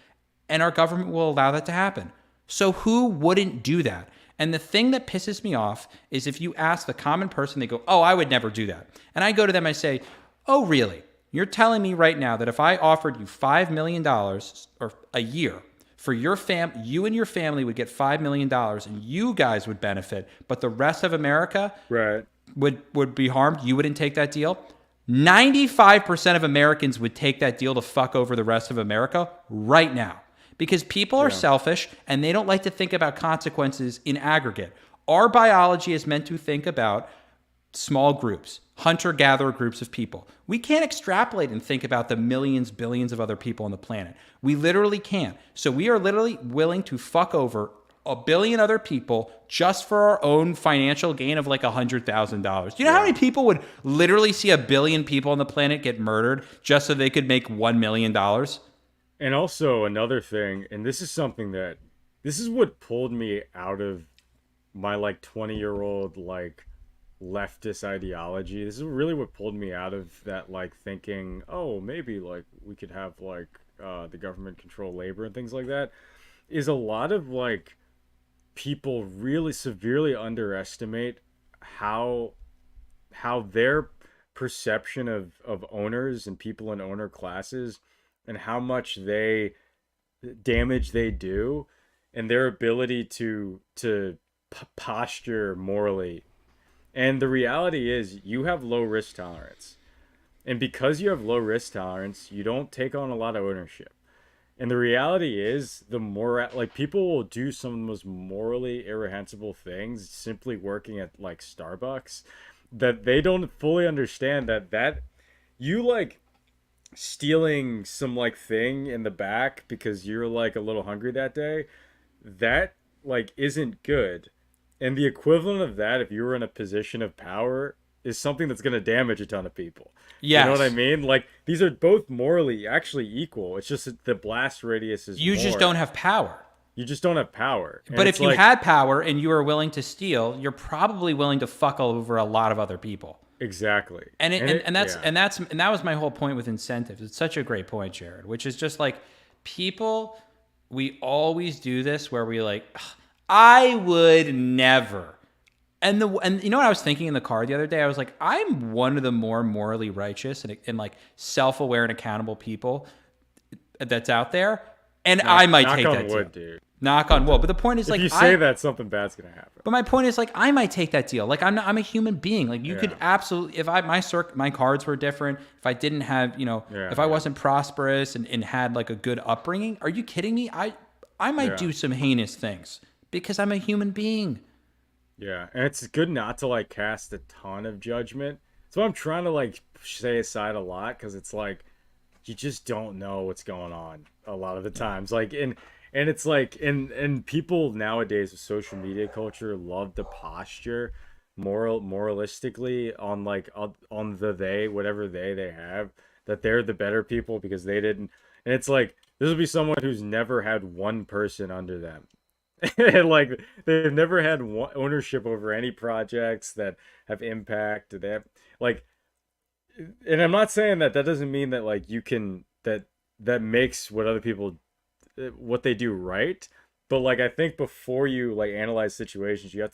and our government will allow that to happen. So who wouldn't do that? And the thing that pisses me off is if you ask the common person, they go, oh, I would never do that. And I go to them, I say, oh, really? You're telling me right now that if I offered you $5 million or a year for your you and your family would get $5 million and you guys would benefit, but the rest of America would be harmed, you wouldn't take that deal? 95% of Americans would take that deal to fuck over the rest of America right now. Because people are selfish and they don't like to think about consequences in aggregate. Our biology is meant to think about small groups, hunter-gatherer groups of people. We can't extrapolate and think about the millions, billions of other people on the planet. We literally can't. So we are literally willing to fuck over 1 billion other people just for our own financial gain of like $100,000. Do you know how many people would literally see 1 billion people on the planet get murdered just so they could make $1 million? And also another thing, and this is what pulled me out of my like 20-year-old like leftist ideology. This is really what pulled me out of that like thinking, oh, maybe like we could have like the government control labor and things like that, is a lot of like people really severely underestimate how their perception of owners and people in owner classes and how much they damage they do, and their ability to posture morally. And the reality is, you have low risk tolerance, and because you have low risk tolerance, you don't take on a lot of ownership. And the reality is, the more like people will do some of the most morally irreprehensible things simply working at like Starbucks, that they don't fully understand that you like stealing some like thing in the back because you're like a little hungry that day, that like isn't good. And the equivalent of that, if you were in a position of power, is something that's going to damage a ton of people. You know what I Yes. mean? Like these are both morally actually equal. It's just that the blast radius is You just don't more. have power. You just don't have power. And But it's if you like had power and you were willing to steal, you're probably willing to fuck over a lot of other people. exactly. And And it yeah. that was my whole point with incentives. It's such a great point, Jared, which is just like people, we always do this where we like, "Ugh, I would never. And you know what I was thinking in the car the other day? I was like, I'm one of the more morally righteous and like self-aware and accountable people that's out there, and I might Knock take on that wood, deal. dude. Knock on wood. But the point is If like you say that, something bad's gonna happen. but my point is like I might take that deal. Like I'm a human being. Like you could Yeah. absolutely if my cards were different, if I didn't have, Yeah, if I yeah. wasn't prosperous and had like a good upbringing, are you kidding me? I might Yeah. do some heinous things because I'm a human being. Yeah, and it's good not to like cast a ton of judgment. So I'm trying to like stay aside a lot because it's like you just don't know what's going on a lot of the times. Like and it's like and people nowadays with social media culture love to posture moralistically on like on the they whatever they have, that they're the better people because they didn't. And it's like this will be someone who's never had one person under them. And like they've never had ownership over any projects that have impact. They have like, and I'm not saying that doesn't mean that like you can that makes what other people what they do right. But like I think before you like analyze situations, you have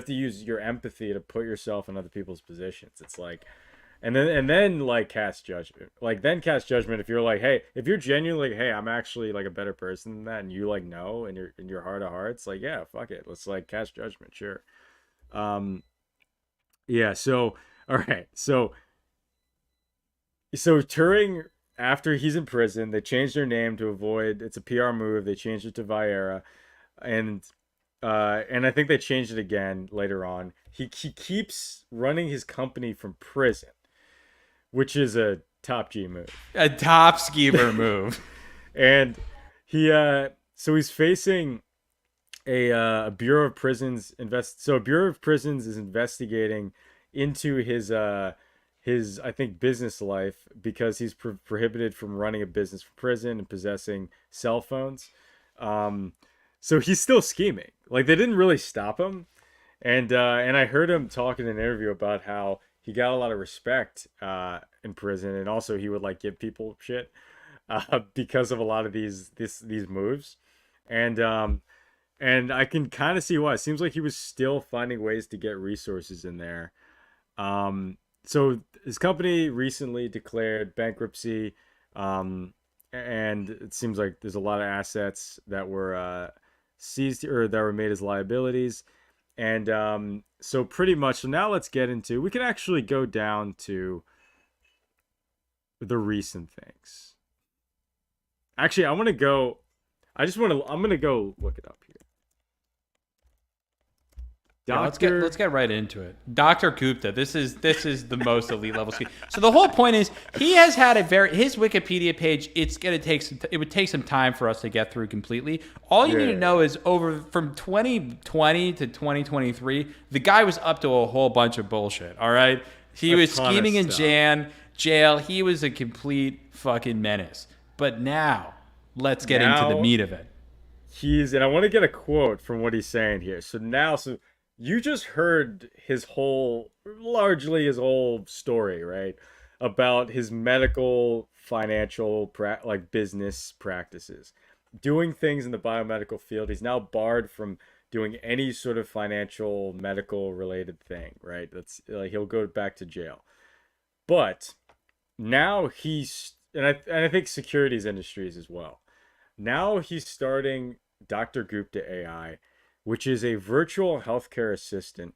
to use your empathy to put yourself in other people's positions. It's like and then like cast judgment. Like then cast judgment if you're like, hey, if you're genuinely like, hey, I'm actually like a better person than that, and you like know in your heart of hearts, like, yeah, fuck it, let's like cast judgment, sure. Um, yeah. So all right. So Turing, after he's in prison, they changed their name to avoid. It's a PR move. They changed it to Viera, and and I think they changed it again later on. He keeps running his company from prison, which is a top G move. A top skeever move. And he so he's facing a Bureau of Prisons so a Bureau of Prisons is investigating into his I think business life because he's prohibited from running a business from prison and possessing cell phones. Um so he's still scheming. Like they didn't really stop him. And I heard him talk in an interview about how he got a lot of respect in prison, and also he would like give people shit because of a lot of these moves, and and I can kind of see why. It seems like he was still finding ways to get resources in there. So his company recently declared bankruptcy, and it seems like there's a lot of assets that were seized or that were made as liabilities. And so pretty much, so now let's get into, we can actually go down to the recent things. Actually, I'm going to go look it up here. Yeah, Doctor, let's get right into it. Dr. Gupta, this is the most elite level scheme. So the whole point is he has had his Wikipedia page. It would take some time for us to get through completely. All you need to know is over from 2020 to 2023, the guy was up to a whole bunch of bullshit. All right, he was scheming in jail. He was a complete fucking menace. But now let's get into the meat of it. and I want to get a quote from what he's saying here. So you just heard largely his whole story, right? About his medical, financial, like business practices, doing things in the biomedical field. He's now barred from doing any sort of financial, medical related thing, right? That's like he'll go back to jail. But now and I think securities industries as well. Now he's starting Dr. Gupta AI, which is a virtual healthcare assistant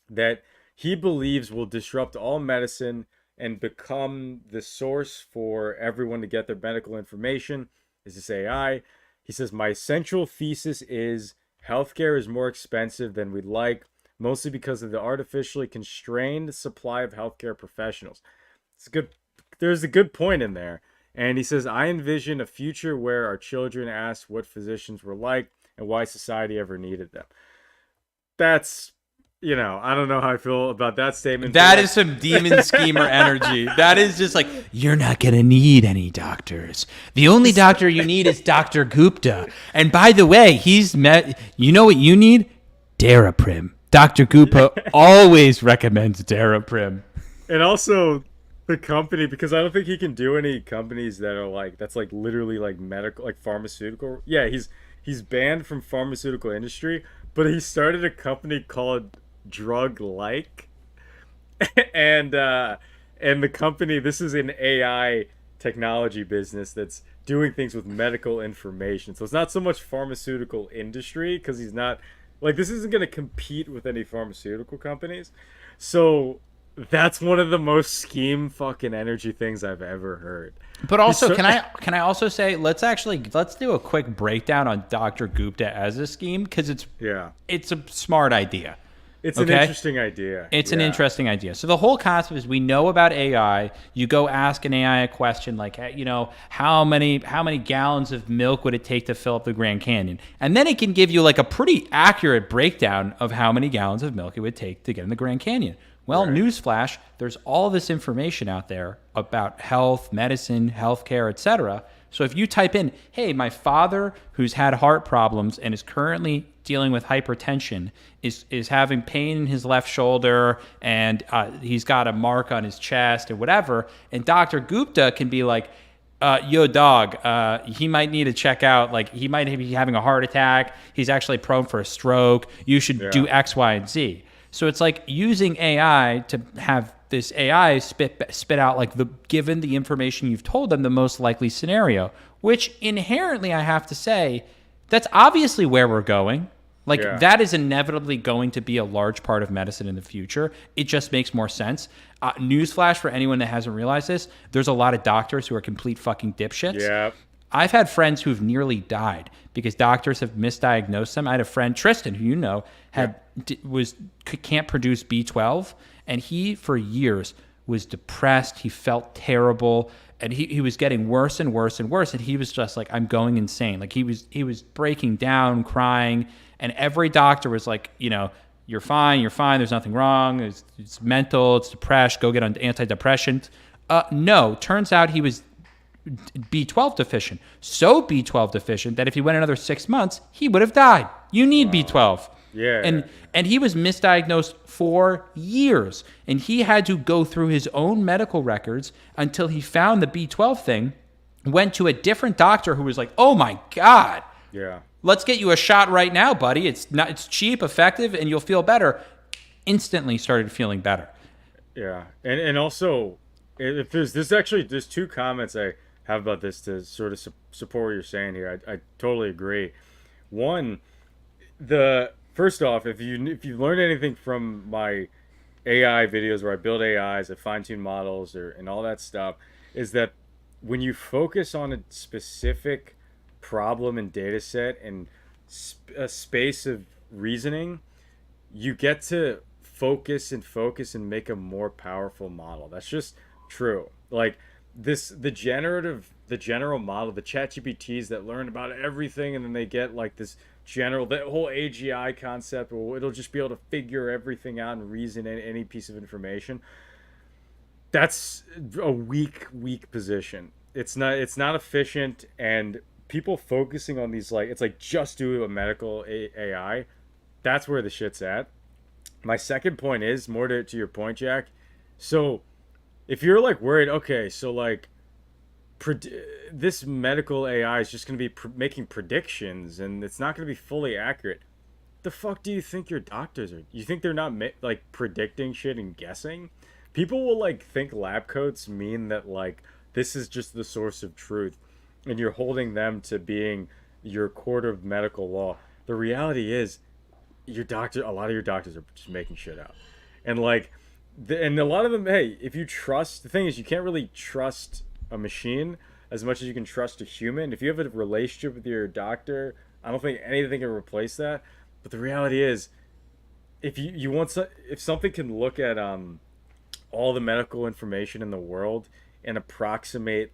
that he believes will disrupt all medicine and become the source for everyone to get their medical information. Is this AI? He says, my central thesis is healthcare is more expensive than we'd like, mostly because of the artificially constrained supply of healthcare professionals. It's a good, there's a good point in there. And he says, I envision a future where our children ask what physicians were like and why society ever needed them. That's, I don't know how I feel about that statement. That is some demon schemer energy. That is just like, you're not going to need any doctors. The only doctor you need is Dr. Gupta. And by the way, you know what you need? Daraprim. Dr. Gupta always recommends Daraprim. And also the company, because I don't think he can do any companies that are like, that's like literally like medical, like pharmaceutical. Yeah, he's banned from pharmaceutical industry, but he started a company called Drug Like, and the company, this is an AI technology business that's doing things with medical information. So it's not so much pharmaceutical industry, because he's not like, this isn't going to compete with any pharmaceutical companies. So that's one of the most scheme fucking energy things I've ever heard. But also, can I also say, let's do a quick breakdown on Dr. Gupta as a scheme, because it's a smart idea. It's an interesting idea. It's an interesting idea. So the whole concept is, we know about AI. You go ask an AI a question like, how many gallons of milk would it take to fill up the Grand Canyon? And then it can give you like a pretty accurate breakdown of how many gallons of milk it would take to get in the Grand Canyon. Well, newsflash, there's all this information out there about health, medicine, healthcare, etc. So if you type in, hey, my father who's had heart problems and is currently dealing with hypertension is having pain in his left shoulder, and he's got a mark on his chest or whatever, and Dr. Gupta can be like, yo, dog, he might need to check out, like he might be having a heart attack, he's actually prone for a stroke, you should do X, Y, and Z. So it's like using AI to have this AI spit out, like, given the information you've told them, the most likely scenario, which inherently, I have to say, that's obviously where we're going. Like, that is inevitably going to be a large part of medicine in the future. It just makes more sense. Newsflash for anyone that hasn't realized this, there's a lot of doctors who are complete fucking dipshits. Yeah. I've had friends who've nearly died because doctors have misdiagnosed them. I had a friend, Tristan, who can't produce B12, and he for years was depressed. He felt terrible, and he was getting worse and worse and worse. And he was just like, I'm going insane. Like he was breaking down, crying, and every doctor was like, you're fine. There's nothing wrong. It's mental. It's depressed. Go get on antidepressants. No, turns out he was B12 deficient. So B12 deficient that if he went another 6 months, he would have died. You need B12. Yeah. And he was misdiagnosed for years. And he had to go through his own medical records until he found the B12 thing, went to a different doctor who was like, oh my God. Yeah. Let's get you a shot right now, buddy. It's cheap, effective, and you'll feel better. Instantly started feeling better. Yeah. And also, if there's two comments I have about this to sort of support what you're saying here. I totally agree. One, first off, if you learned anything from my AI videos where I build AIs, I fine tune models, and all that stuff, is that when you focus on a specific problem and data set and a space of reasoning, you get to focus and make a more powerful model. That's just true. Like the general model, the ChatGPTs that learn about everything, and then they get like this that whole AGI concept, where it'll just be able to figure everything out and reason any piece of information. That's a weak position. It's not efficient, and people focusing on these, like, it's like just do a medical AI. That's where the shit's at. My second point is more to your point, Jack. So if you're like worried, okay, so like this medical AI is just going to be making predictions and it's not going to be fully accurate. The fuck do you think your doctors are? You think they're not like predicting shit and guessing? People will like think lab coats mean that like this is just the source of truth, and you're holding them to being your court of medical law. The reality is, a lot of your doctors are just making shit up, and and a lot of them, hey, if you trust, the thing is, you can't really trust a machine as much as you can trust a human. If you have a relationship with your doctor, I don't think anything can replace that. But the reality is, if you want if something can look at all the medical information in the world and approximate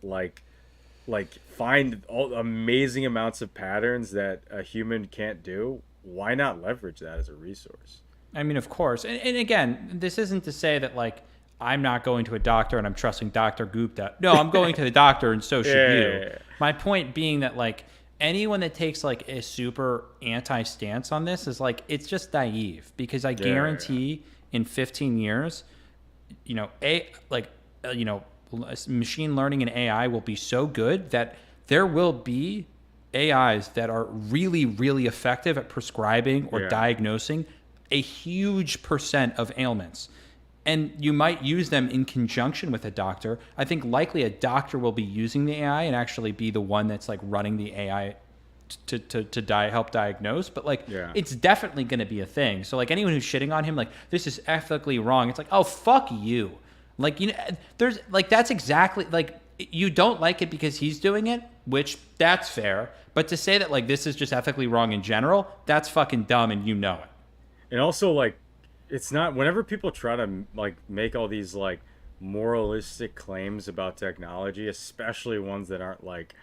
find all amazing amounts of patterns that a human can't do, why not leverage that as a resource? I mean, of course. And again, this isn't to say that like I'm not going to a doctor and I'm trusting Dr. Gupta. No, I'm going to the doctor and so should you. Yeah. My point being that like anyone that takes like a super anti stance on this is like it's just naive because I guarantee in 15 years, you know, machine learning and AI will be so good that there will be AIs that are really, really effective at prescribing or diagnosing a huge percent of ailments. And you might use them in conjunction with a doctor. I think likely a doctor will be using the AI and actually be the one that's like running the AI to help diagnose. But like, it's definitely going to be a thing. So like anyone who's shitting on him, like this is ethically wrong. It's like, oh, fuck you. Like, you know, there's like, that's exactly like, you don't like it because he's doing it, which that's fair. But to say that like, this is just ethically wrong in general, that's fucking dumb and you know it. And also like, it's not, whenever people try to like make all these like moralistic claims about technology, especially ones that aren't like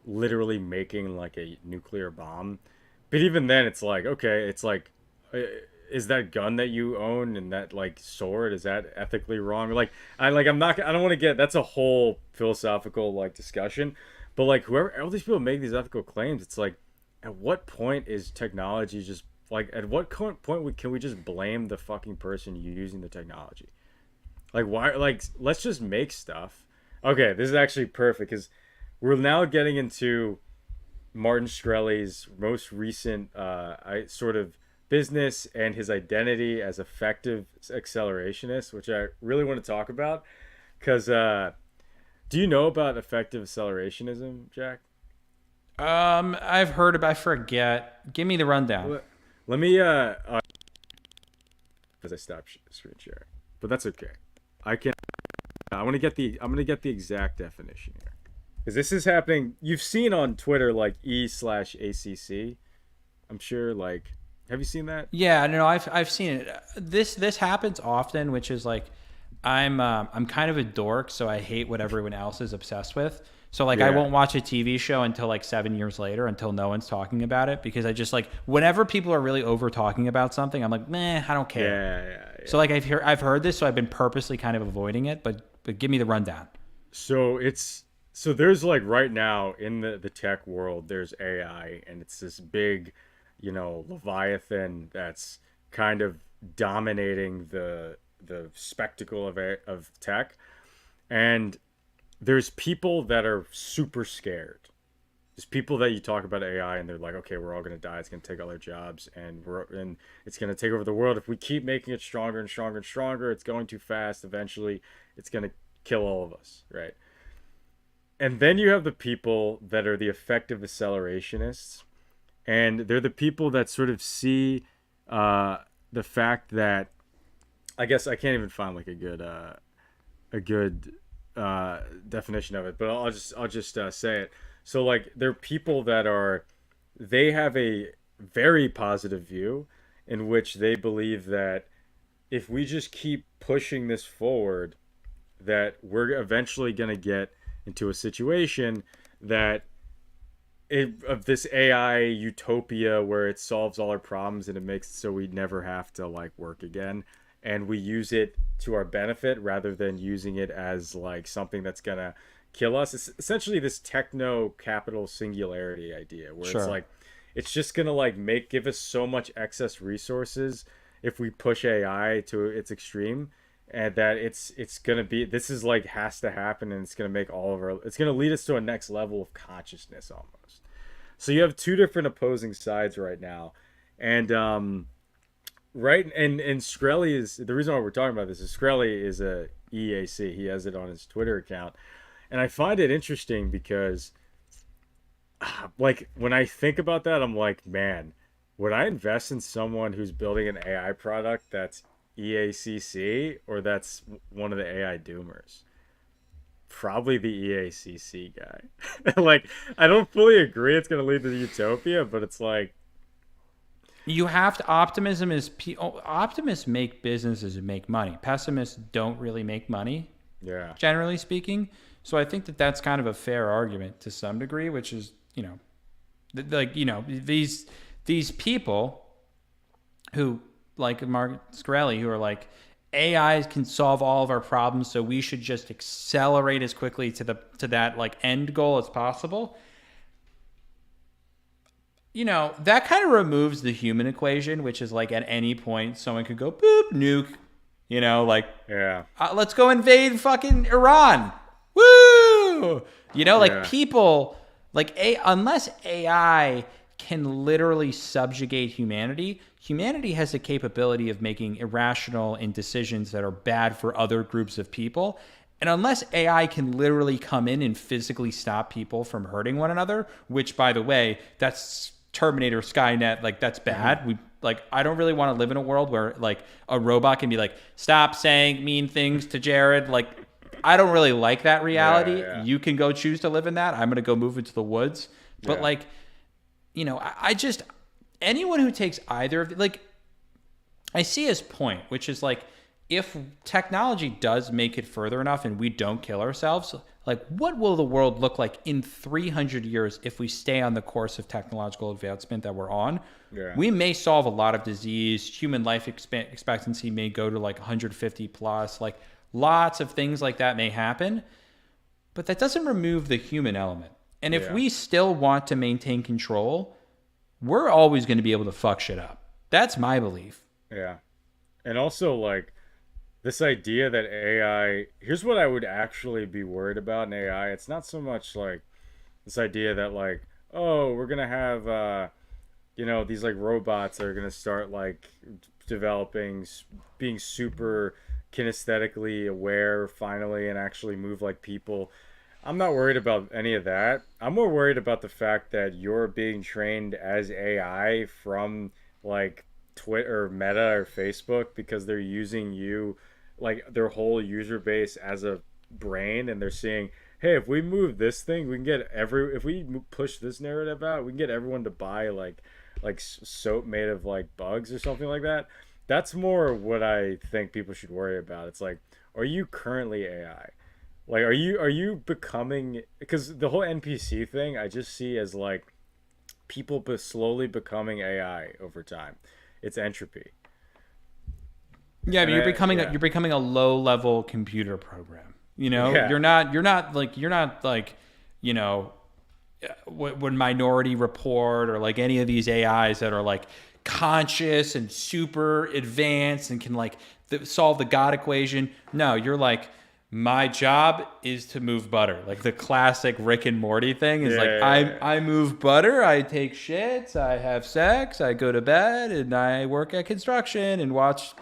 literally making like a nuclear bomb, but even then it's like, okay, it's like, is that gun that you own and that like sword, is that ethically wrong? I don't want to get, that's a whole philosophical like discussion, but like whoever, all these people make these ethical claims, it's like, at what point is technology just like, at what point can we just blame the fucking person using the technology? Like, why? Like, let's just make stuff. Okay, this is actually perfect because we're now getting into Martin Shkreli's most recent sort of business and his identity as effective accelerationist, which I really want to talk about. Because do you know about effective accelerationism, Jack? I've heard about, I forget. Give me the rundown. Let me as I stop screen sharing, but that's okay. I can. I'm gonna get the exact definition here, because this is happening. You've seen on Twitter like E/ACC. I'm sure. Like, have you seen that? Yeah, no, I've seen it. This happens often, which is like, I'm kind of a dork, so I hate what everyone else is obsessed with. So like I won't watch a TV show until like 7 years later, until no one's talking about it, because I just like, whenever people are really over talking about something, I'm like, meh, I don't care. Yeah. So like I've heard this, so I've been purposely kind of avoiding it, but give me the rundown. So there's like right now in the tech world, there's AI, and it's this big, leviathan that's kind of dominating the spectacle of tech, and there's people that are super scared. There's people that you talk about AI and they're like, okay, we're all gonna die. It's gonna take all our jobs, and it's gonna take over the world if we keep making it stronger and stronger and stronger. It's going too fast. Eventually, it's gonna kill all of us, right? And then you have the people that are the effective accelerationists, and they're the people that sort of see the fact that, I guess I can't even find like a good definition of it, but I'll just say it. So like, there are people that they have a very positive view in which they believe that if we just keep pushing this forward, that we're eventually going to get into a situation that of this AI utopia where it solves all our problems and it makes it so we never have to like work again, and we use it to our benefit rather than using it as like something that's gonna kill us. It's essentially this techno capital singularity idea where it's like, it's just gonna like give us so much excess resources if we push AI to its extreme, and that it's gonna be, this is like, has to happen, and it's gonna make it's gonna lead us to a next level of consciousness almost. So you have two different opposing sides right now, and right, and Shkreli is the reason why we're talking about this. Is Shkreli is a EAC. He has it on his Twitter account, And I find it interesting because, like, when I think about that, I'm like, man, would I invest in someone who's building an AI product that's EACC or that's one of the AI doomers? Probably the EACC guy. Like, I don't fully agree it's going to lead to utopia, but it's like, You have to optimists make businesses and make money. Pessimists don't really make money, yeah, generally speaking. So I think that that's kind of a fair argument to some degree, which is, like, these people who, like Mark Shkreli, who are like, AI can solve all of our problems, so we should just accelerate as quickly to that like end goal as possible. That kind of removes the human equation, which is like at any point someone could go boop nuke, like yeah, let's go invade fucking Iran. Woo! Like yeah, people unless AI can literally subjugate humanity, humanity has the capability of making irrational and decisions that are bad for other groups of people. And unless AI can literally come in and physically stop people from hurting one another, which, by the way, that's Terminator, Skynet, like, that's bad. I don't really want to live in a world where like a robot can be like, stop saying mean things to Jared. Like, I don't really like that reality. yeah. You can go choose to live in that. I'm going to go move into the woods. But Yeah. I just, anyone who takes either of, like, I see his point, which is like, if technology does make it further enough and we don't kill ourselves, like, what will the world look like in 300 years if we stay on the course of technological advancement that we're on? Yeah. We may solve a lot of disease. Human life expectancy may go to like 150 plus. Like, lots of things like that may happen. But that doesn't remove the human element. And if we still want to maintain control, we're always going to be able to fuck shit up. That's my belief. Yeah. And also, like, this idea that AI, here's what I would actually be worried about in AI. It's not so much like this idea that, like, oh, we're going to have, these like robots that are going to start like developing, being super kinesthetically aware finally and actually move like people. I'm not worried about any of that. I'm more worried about the fact that you're being trained as AI from like Twitter or Meta or Facebook because they're using you, like their whole user base as a brain, and they're seeing, hey, if we move this thing, we can get if we push this narrative out, we can get everyone to buy like soap made of like bugs or something like that. That's more what I think people should worry about. It's like, are you currently AI? Like, are you becoming, because the whole NPC thing I just see as like people slowly becoming AI over time. It's entropy. Yeah, but And you're becoming a low level computer program. yeah, You're not like when Minority Report or like any of these AIs that are like conscious and super advanced and can like solve the God equation. No, you're like, my job is to move butter. Like the classic Rick and Morty thing is I move butter, I take shits, I have sex, I go to bed, and I work at construction and watch,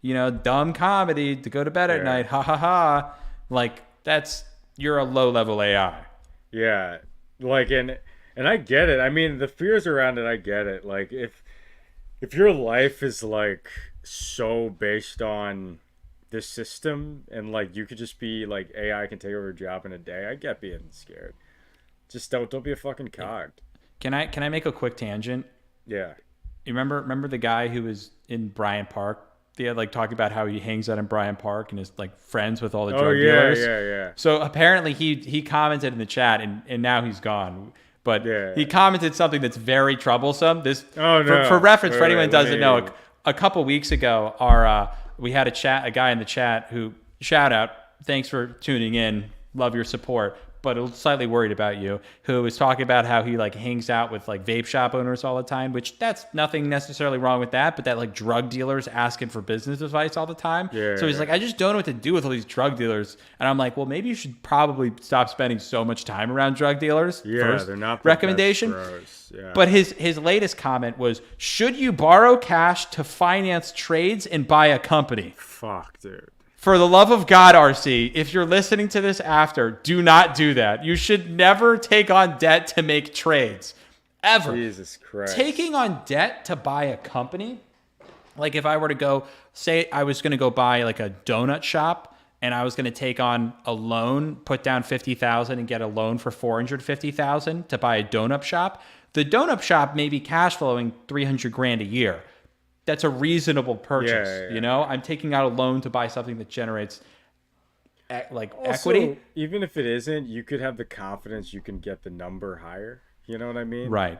dumb comedy to go to bed at night. Ha ha ha. Like, you're a low level AI. yeah. Like, and I get it. I mean, the fears around it, I get it. Like, if your life is like so based on this system and like you could just be like AI can take over your job in a day, I get being scared. Just don't be a fucking cog. Can I make a quick tangent? Yeah. You remember the guy who was in Bryant Park? They had like talking about how he hangs out in Bryant Park and is like friends with all the drug dealers. Yeah. So apparently he commented in the chat and now he's gone. But Yeah. he commented something that's very troublesome. This Oh no. for reference, for Wait, anyone who let doesn't me- know, a couple weeks ago, we had a guy in the chat who, shout out, thanks for tuning in, love your support, but slightly worried about you, who was talking about how he like hangs out with like vape shop owners all the time, which that's nothing necessarily wrong with that, but that like drug dealers asking for business advice all the time. Yeah. So he's like, I just don't know what to do with all these drug dealers. And I'm like, well, maybe you should probably stop spending so much time around drug dealers. Yeah, First they're not the recommendation. best bros. Yeah. But his latest comment was, should you borrow cash to finance trades and buy a company? fuck, dude. For the love of God, RC, if you're listening to this after, do not do that. You should never take on debt to make trades. Ever. Jesus Christ. Taking on debt to buy a company, like if I were to go, say I was going to go buy like a donut shop and I was going to take on a loan, put down $50,000 and get a loan for $450,000 to buy a donut shop. The donut shop may be cash flowing $300,000 a year. That's a reasonable purchase. You know, I'm taking out a loan to buy something that generates equity. Even if it isn't, you could have the confidence you can get the number higher. You know what I mean? Right.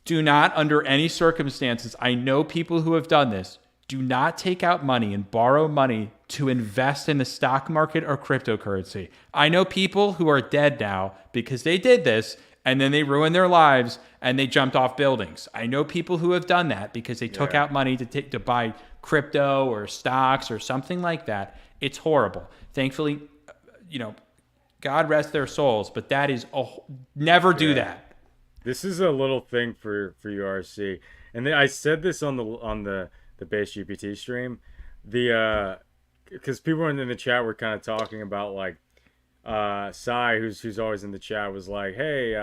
Do not, under any circumstances, I know people who have done this, do not take out money and borrow money to invest in the stock market or cryptocurrency. I know people who are dead now because they did this and then they ruined their lives and they jumped off buildings. I know people who have done that because they took out money to buy crypto or stocks or something like that. It's horrible. Thankfully, you know, God rest their souls, but that is never do that. This is a little thing for you, RC. And then I said this on the Base GPT stream. Because people in the chat were kind of talking about like Sai, who's always in the chat, was like, hey,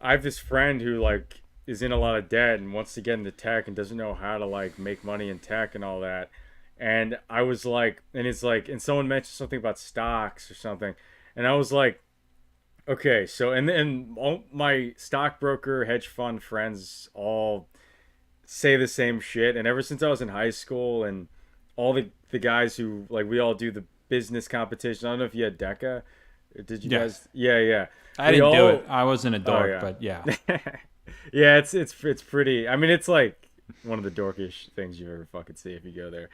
I have this friend who like is in a lot of debt and wants to get into tech and doesn't know how to like make money in tech and all that. And I was like, and it's like, and someone mentioned something about stocks or something, and I was like, okay, so and all my stockbroker, hedge fund friends all say the same shit. And ever since I was in high school, and all the guys who like, we all do the business competition. I don't know if you had DECA. Did you guys? Yeah. I didn't do it. I wasn't a dork, but yeah. Yeah, it's pretty. I mean, it's like one of the dorkish things you ever fucking see if you go there.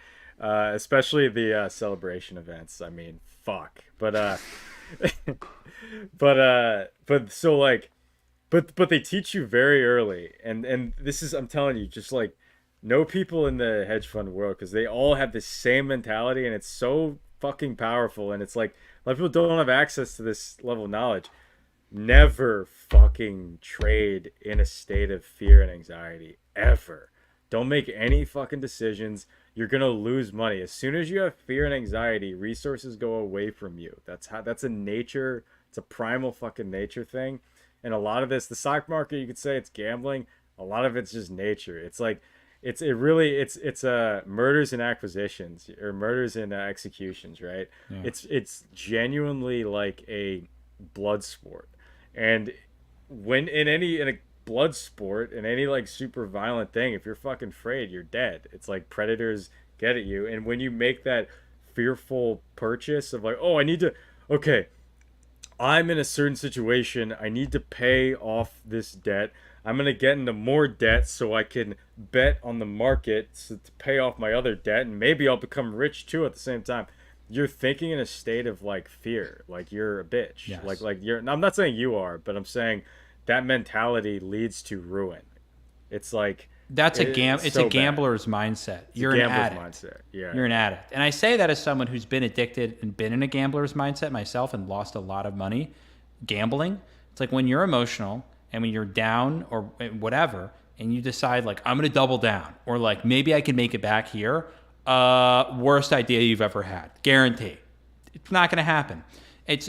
Especially the celebration events. I mean, fuck. But so like, but they teach you very early, and this is, I'm telling you, just like, know people in the hedge fund world, because they all have the same mentality, and it's so fucking powerful. And it's like, a lot of people don't have access to this level of knowledge. Never fucking trade in a state of fear and anxiety, ever. Don't make any fucking decisions. You're gonna lose money. As soon as you have fear and anxiety, resources go away from you. That's a nature, it's a primal fucking nature thing. And a lot of this, the stock market, you could say it's gambling. A lot of it's just nature. It's like, it's murders and acquisitions, or murders and executions, right? Yeah. It's genuinely like a blood sport. And when in a blood sport, in any like super violent thing, if you're fucking afraid, you're dead. It's like predators get at you. And when you make that fearful purchase of like, oh, okay, I'm in a certain situation, I need to pay off this debt, I'm going to get into more debt so I can bet on the market to pay off my other debt, and maybe I'll become rich too at the same time. You're thinking in a state of like fear, like you're a bitch. Yes. Like you're, I'm not saying you are, but I'm saying that mentality leads to ruin. It's like, it's a gambler's mindset. You're an addict. Mindset. Yeah. You're an addict. And I say that as someone who's been addicted and been in a gambler's mindset myself and lost a lot of money gambling. It's like when you're emotional and when you're down or whatever, and you decide like, I'm going to double down, or like, maybe I can make it back here. Worst idea you've ever had. Guarantee. It's not going to happen.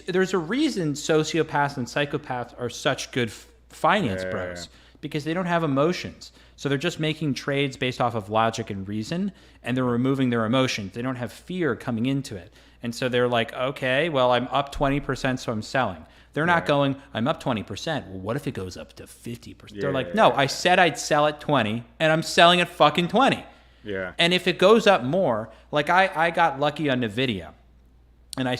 There's a reason sociopaths and psychopaths are such good finance bros, because they don't have emotions. So they're just making trades based off of logic and reason, and they're removing their emotions. They don't have fear coming into it. And so they're like, okay, well, I'm up 20%, so I'm selling. They're not going, I'm up 20%. Well, what if it goes up to 50%? They're like, no, I said I'd sell at 20, and I'm selling at fucking 20. Yeah. And if it goes up more, like I got lucky on NVIDIA, and I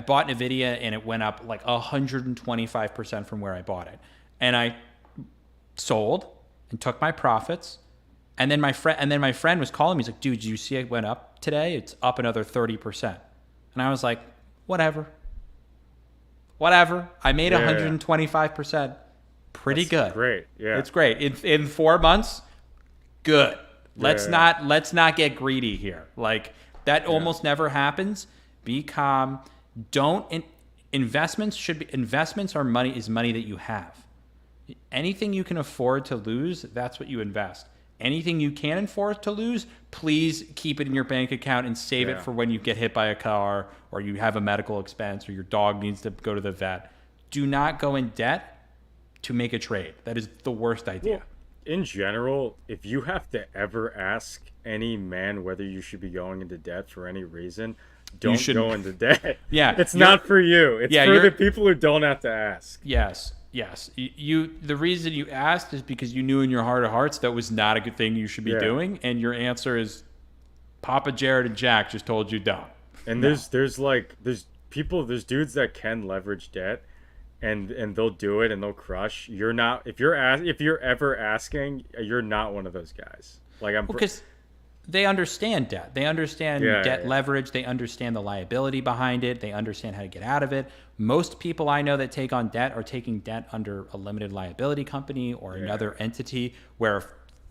bought NVIDIA, and it went up like 125% from where I bought it. And I sold and took my profits. And then my friend was calling me. He's like, dude, did you see it went up today? It's up another 30%. And I was like, whatever. I made 125%. That's good. Great. Yeah. It's great. In 4 months, good. Let's not get greedy here. Like that almost never happens. Be calm. Investments are money that you have. Anything you can afford to lose, that's what you invest. Anything you can afford to lose, please keep it in your bank account and save it Yeah. for when you get hit by a car or you have a medical expense or your dog needs to go to the vet. Do not go in debt to make a trade. That is the worst idea. Well, in general, if you have to ever ask any man whether you should be going into debt for any reason, You don't shouldn't. go into debt. Yeah, It's you're- not for you. It's Yeah, for you're- the people who don't have to ask. Yes, yes. The reason you asked is because you knew in your heart of hearts that was not a good thing you should be Yeah. doing, and your answer is Papa Jared and Jack just told you don't. And No. there's dudes that can leverage debt, and they'll do it and they'll crush. You're not if you're ever asking, you're not one of those guys. Like Because they understand debt. They understand Yeah, debt yeah. leverage. They understand the liability behind it. They understand how to get out of it. Most people I know that take on debt are taking debt under a limited liability company or another entity where if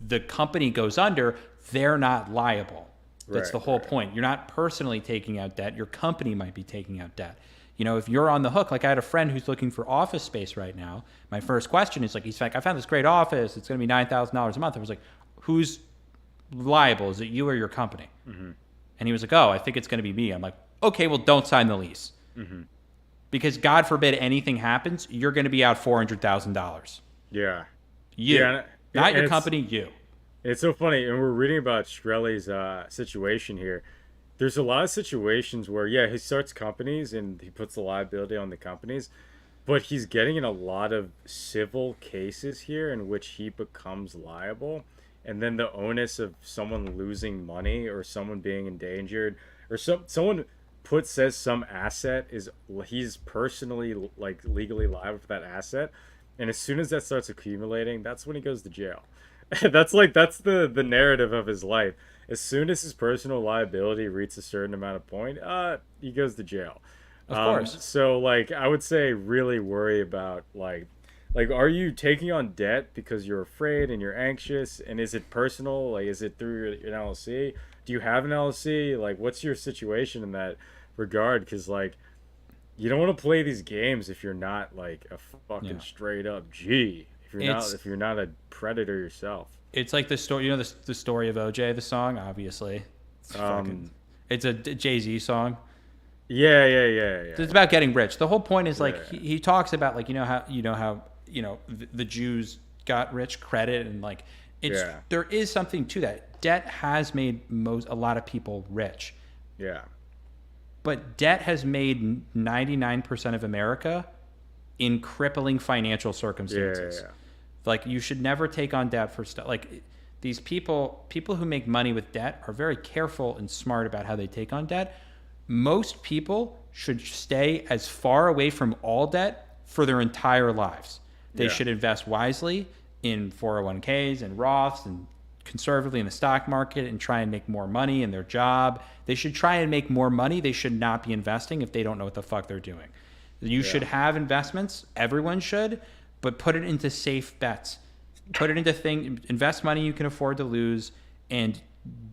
the company goes under, they're not liable. That's Right, the whole right. point. You're not personally taking out debt. Your company might be taking out debt. You know, if you're on the hook, like I had a friend who's looking for office space right now. My first question is like, he's like, I found this great office. It's going to be $9,000 a month. I was like, who's liable? Is it you or your company? Mm-hmm. And he was like, oh, I think it's going to be me. I'm like, okay, well, don't sign the lease. Mm-hmm. Because God forbid anything happens, you're going to be out $400,000. Yeah. You. Yeah, Not and your it's- company, you. It's so funny, and we're reading about Shkreli's situation here. There's a lot of situations where, yeah, he starts companies and he puts the liability on the companies, but he's getting in a lot of civil cases here in which he becomes liable, and then the onus of someone losing money or someone being endangered or someone says some asset is he's personally like legally liable for that asset, and as soon as that starts accumulating, that's when he goes to jail. That's the narrative of his life. As soon as his personal liability reaches a certain amount of point, he goes to jail. Of course. So like I would say really worry about like are you taking on debt because you're afraid and you're anxious, and is it personal? Like is it through your LLC? Do you have an LLC? Like what's your situation in that regard? Because like you don't want to play these games if you're not like a fucking Yeah. straight up G. If you're not a predator yourself. It's like the story, you know, the story of OJ, the song, obviously. It's a Jay-Z song. Yeah. It's about getting rich. The whole point is like Yeah. he talks about like how the Jews got rich credit and like Yeah. there is something to that. Debt has made a lot of people rich, Yeah. but debt has made 99% of America in crippling financial circumstances. Yeah. Like you should never take on debt for stuff like these people who make money with debt are very careful and smart about how they take on debt. Most people should stay as far away from all debt for their entire lives. They Yeah. should invest wisely in 401ks and Roths and conservatively in the stock market and try and make more money in their job. They should try and make more money. They should not be investing if they don't know what the fuck they're doing. You should have investments. Everyone should, but put it into safe bets. Put it into invest money you can afford to lose, and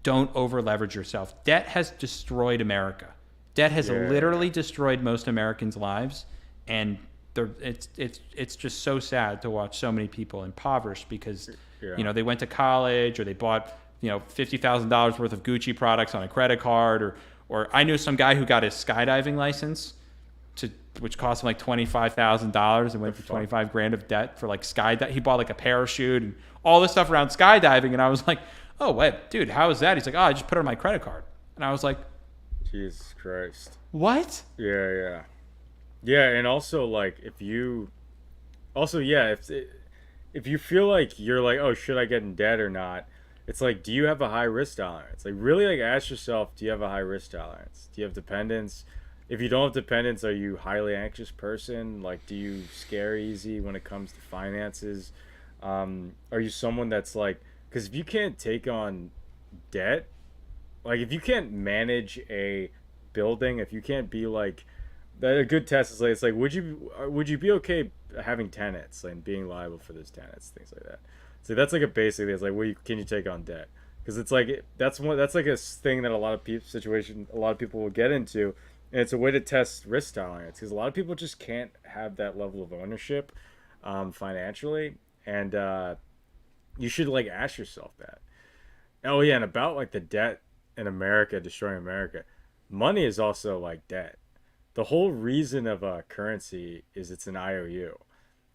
don't over leverage yourself. Debt has destroyed America. Debt has literally destroyed most Americans' lives, and it's just so sad to watch so many people impoverished because they went to college or they bought $50,000 worth of Gucci products on a credit card, or I knew some guy who got his skydiving license which cost him like $25,000 and went for 25 grand of debt for like skydive. He bought like a parachute and all this stuff around skydiving. And I was like, oh, wait, dude, how is that? He's like, oh, I just put it on my credit card. And I was like, Jesus Christ. what? Yeah. And also like if you feel like you're like, oh, should I get in debt or not? It's like, do you have a high risk tolerance? Like really like ask yourself, do you have a high risk tolerance? Do you have dependence? If you don't have dependence, are you a highly anxious person? Like, do you scare easy when it comes to finances? Are you someone that's like, because if you can't take on debt, like if you can't manage a building, if you can't be like, a good test is like, it's like, would you be okay having tenants and being liable for those tenants, things like that? So that's like a basic thing. It's like, can you take on debt? Because it's like that's like a thing that a lot of people will get into. And it's a way to test risk tolerance because a lot of people just can't have that level of ownership financially. And You should like ask yourself that. Oh yeah, and about like the debt in America destroying America, money is also like debt. The whole reason of a currency is it's an IOU.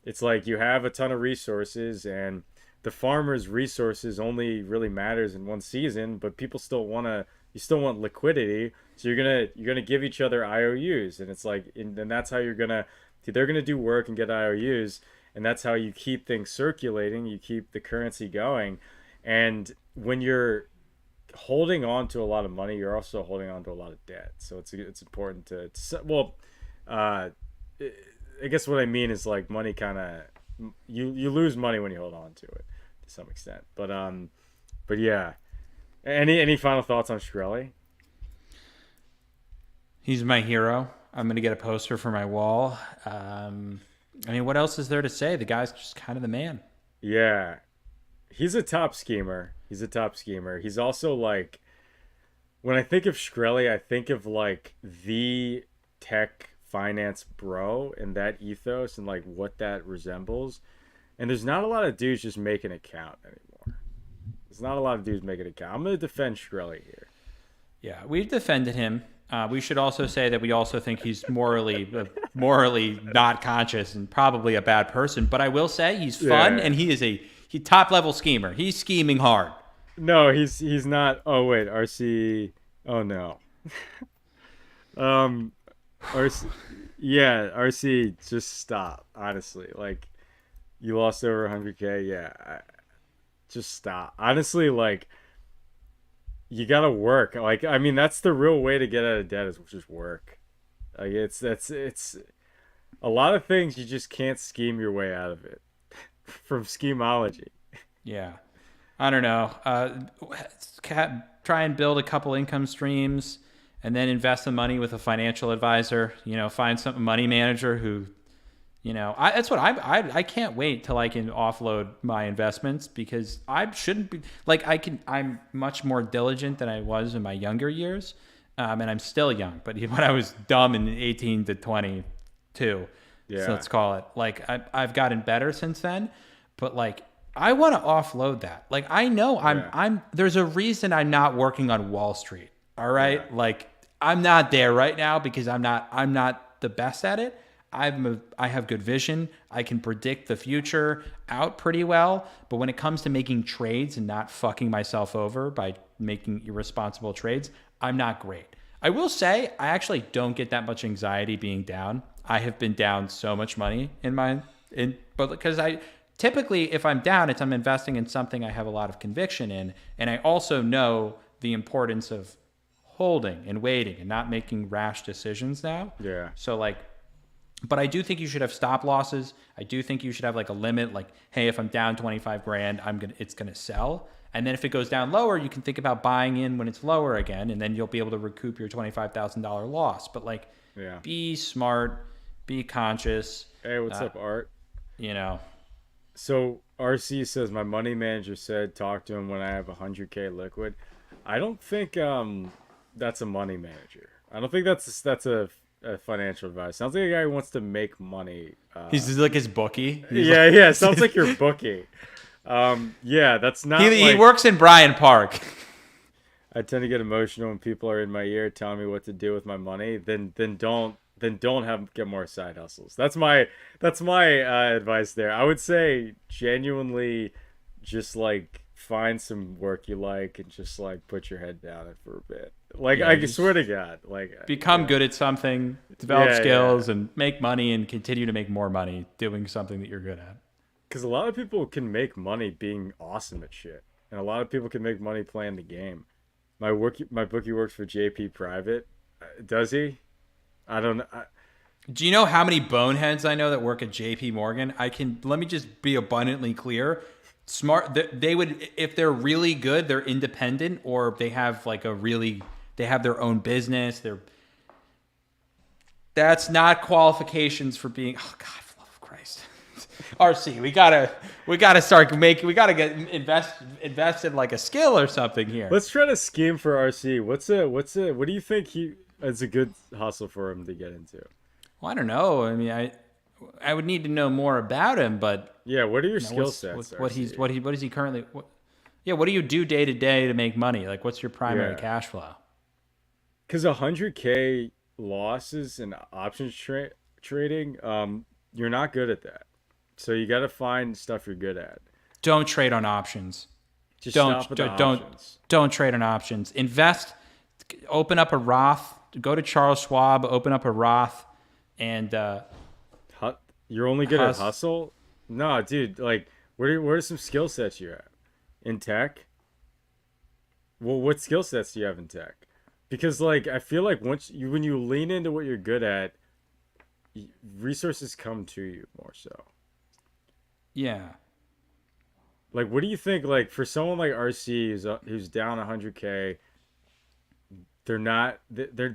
It's like you have a ton of resources, and the farmer's resources only really matters in one season, but people still want to, you still want liquidity, so you're gonna give each other IOUs, and it's like, and that's how they're gonna do work and get IOUs, and that's how you keep things circulating, you keep the currency going. And when you're holding on to a lot of money, you're also holding on to a lot of debt. So it's important well, uh, I guess what I mean is like money kind of, you lose money when you hold on to it to some extent. But yeah. Any final thoughts on Shkreli? He's my hero. I'm gonna get a poster for my wall. I mean, what else is there to say? The guy's just kind of the man. Yeah, he's a top schemer. He's a top schemer. He's also like, when I think of Shkreli, I think of like the tech finance bro and that ethos and like what that resembles. And there's not a lot of dudes just making it count anymore. There's not a lot of dudes making it count. I'm gonna defend Shkreli here. Yeah, we've defended him. We should also say that we also think he's morally not conscious and probably a bad person. But I will say he's fun, and he is a top level schemer. He's scheming hard. No, he's not. Oh wait, RC. Oh no. RC. Yeah, RC. Just stop. Honestly, like you lost over 100K. Yeah, just stop. Honestly, like you gotta work. Like I mean, that's the real way to get out of debt is just work. Like it's a lot of things you just can't scheme your way out of it from Schemeology. Yeah. I don't know. Try and build a couple income streams and then invest the money with a financial advisor. Find some money manager who, that's what I can't wait till I can offload my investments because I shouldn't be like I'm much more diligent than I was in my younger years. And I'm still young, but when I was dumb in 18 to 22, Yeah. so let's call it like I've gotten better since then, but like, I want to offload that. Like I know I'm there's a reason I'm not working on Wall Street. All right? Yeah. Like I'm not there right now because I'm not the best at it. I have good vision. I can predict the future out pretty well, but when it comes to making trades and not fucking myself over by making irresponsible trades, I'm not great. I will say I actually don't get that much anxiety being down. I have been down so much money but because typically, if I'm down, I'm investing in something I have a lot of conviction in. And I also know the importance of holding and waiting and not making rash decisions now. Yeah. So but I do think you should have stop losses. I do think you should have like a limit, like, hey, if I'm down 25 grand, it's going to sell. And then if it goes down lower, you can think about buying in when it's lower again. And then you'll be able to recoup your $25,000 loss. But be smart, be conscious. Hey, what's up, Art? So RC says my money manager said talk to him when I have 100K liquid. I don't think that's a money manager. I don't think that's a financial advice. Sounds like a guy who wants to make money. He's just like his bookie. Yeah. Sounds like your bookie. Yeah, that's not. He works in Bryant Park. I tend to get emotional when people are in my ear telling me what to do with my money. Then don't get more side hustles. That's my advice there. I would say genuinely just like find some work you like and just like put your head down it for a bit. Like I swear to God, like become good at something, develop skills and make money and continue to make more money doing something that you're good at. Because a lot of people can make money being awesome at shit. And a lot of people can make money playing the game. My bookie works for JP Private. Does he? I don't know. Do you know how many boneheads I know that work at JP Morgan? Let me just be abundantly clear. Smart, they would, if they're really good, they're independent or they have they have their own business. That's not qualifications for being, oh God, for the love of Christ. RC, we gotta get invested like a skill or something here. Let's try to scheme for RC. What do you think it's a good hustle for him to get into? Well, I don't know. I mean, I would need to know more about him, but Yeah, what are your you know, skill sets, RC? what is he currently? What do you do day to day to make money? Like, what's your primary Yeah, cash flow? because 100K losses in options trading, you're not good at that. So you got to find stuff you're good at. Don't trade on options. Just Don't stop at the don't don't options. don't trade on options. Invest. Open up a Roth. Go to Charles Schwab. Open up a Roth, and Hu- You're only good at hus- hustle? No, dude. Like, what are some skill sets you have in tech? Well, what skill sets do you have in tech? Because like I feel like when you lean into what you're good at, resources come to you more so. yeah. Like, what do you think? Like, for someone like RC who's down 100K, they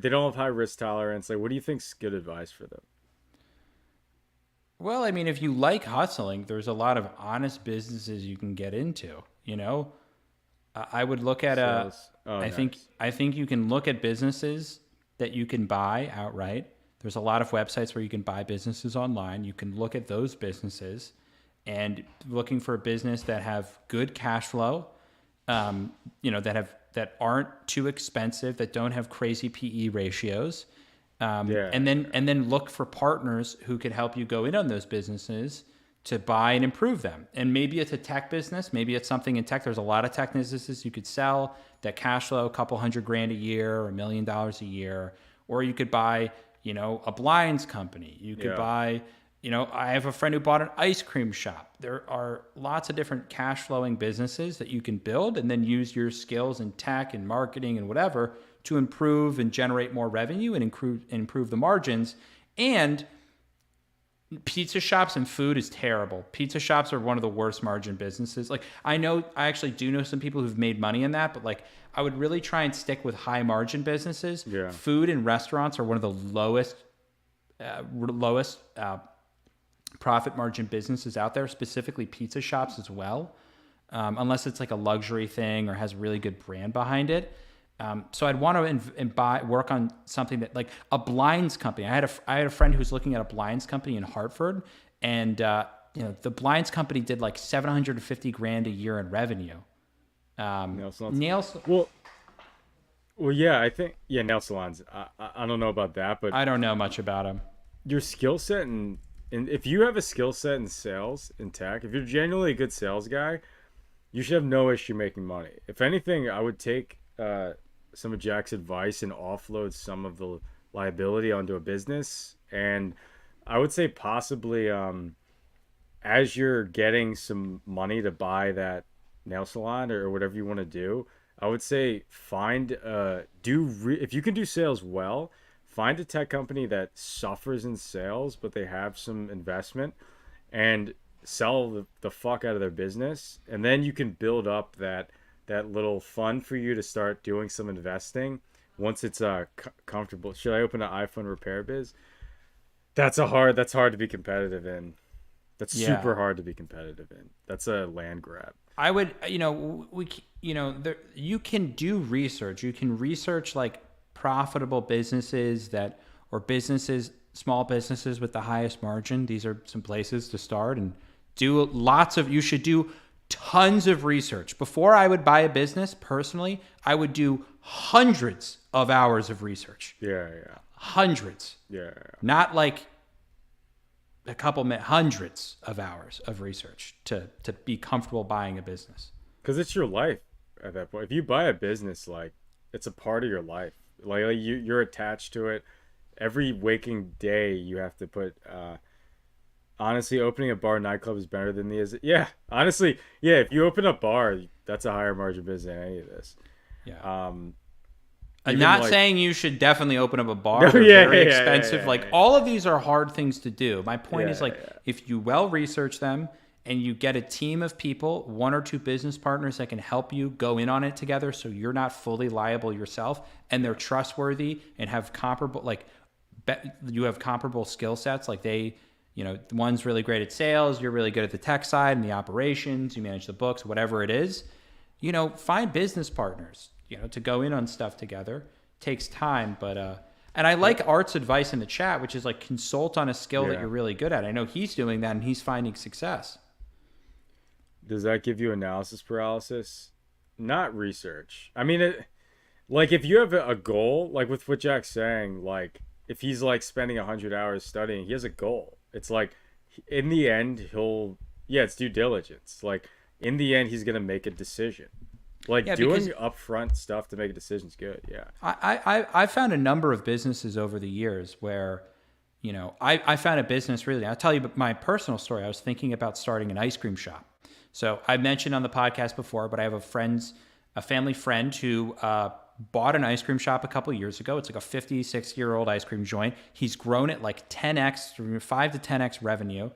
don't have high risk tolerance. Like, what do you think's good advice for them? Well, I mean, if you like hustling, there's a lot of honest businesses you can get into. You know, I would look at Sales. Oh, nice. I think you can look at businesses that you can buy outright. There's a lot of websites where you can buy businesses online. You can look at those businesses and looking for a business that have good cash flow, that aren't too expensive, that don't have crazy PE ratios, Yeah. and then look for partners who could help you go in on those businesses to buy and improve them. And maybe it's a tech business, maybe it's something in tech. There's a lot of tech businesses you could sell that cash flow a couple $100,000 a year or $1 million a year, or you could buy, a blinds company. You could Yeah. buy, I have a friend who bought an ice cream shop. There are lots of different cash flowing businesses that you can build and then use your skills in tech and marketing and whatever to improve and generate more revenue and improve the margins. And pizza shops and food is terrible. Pizza shops are one of the worst margin businesses. Like, I actually do know some people who've made money in that, but like, I would really try and stick with high margin businesses. Yeah. Food and restaurants are one of the lowest profit margin businesses out there, specifically pizza shops as well, unless it's like a luxury thing or has a really good brand behind it. So I'd want to work on something that, like a blinds company. I had a friend who was looking at a blinds company in Hartford, and the blinds company did like $750,000 a year in revenue. Nails. Well, yeah. I think nail salons. I don't know about that, but I don't know much about them. your skill set and if you have a skill set in sales in tech, if you're genuinely a good sales guy, you should have no issue making money. If anything, I would take some of Jack's advice and offload some of the liability onto a business. And I would say possibly as you're getting some money to buy that nail salon or whatever you want to do, I would say if you can do sales well, find a tech company that suffers in sales, but they have some investment, and sell the fuck out of their business. And then you can build up that little fund for you to start doing some investing once it's comfortable. Should I open an iPhone repair biz? That's hard to be competitive in. That's super hard to be competitive in. That's a land grab. I would, you can do research. You can research like profitable businesses small businesses with the highest margin. These are some places to start and you should do tons of research. Before I would buy a business, personally, I would do hundreds of hours of research. Yeah. Hundreds. Yeah. Not like a couple minutes, hundreds of hours of research to be comfortable buying a business. Because it's your life at that point. If you buy a business, like, it's a part of your life. Like you're attached to it. Every waking day you have to put honestly, opening a bar nightclub is better than honestly, if you open a bar, that's a higher margin business than any of this. I'm not saying you should definitely open up a bar. No, They're very expensive. All of these are hard things to do. My point is if you well research them and you get a team of people, one or two business partners that can help you go in on it together, so you're not fully liable yourself, and they're trustworthy and have comparable, you have comparable skill sets. Like one's really great at sales, you're really good at the tech side and the operations, you manage the books, whatever it is, find business partners, to go in on stuff together. Takes time, but And I like Art's advice in the chat, which is like consult on a skill that Yeah. you're really good at. I know he's doing that and he's finding success. Does that give you analysis paralysis? Not research. I mean, like if you have a goal, like with what Jack's saying, like if he's like spending 100 hours studying, he has a goal. It's like in the end, yeah, it's due diligence. Like in the end, he's gonna make a decision. Like Yeah, because doing upfront stuff to make a decision is good. Yeah. I found a number of businesses over the years where, I found a business really. I'll tell you my personal story. I was thinking about starting an ice cream shop. So I mentioned on the podcast before, but I have a family friend who bought an ice cream shop a couple of years ago. It's like a 56-year-old ice cream joint. He's grown it like 10x, 5 to 10x revenue,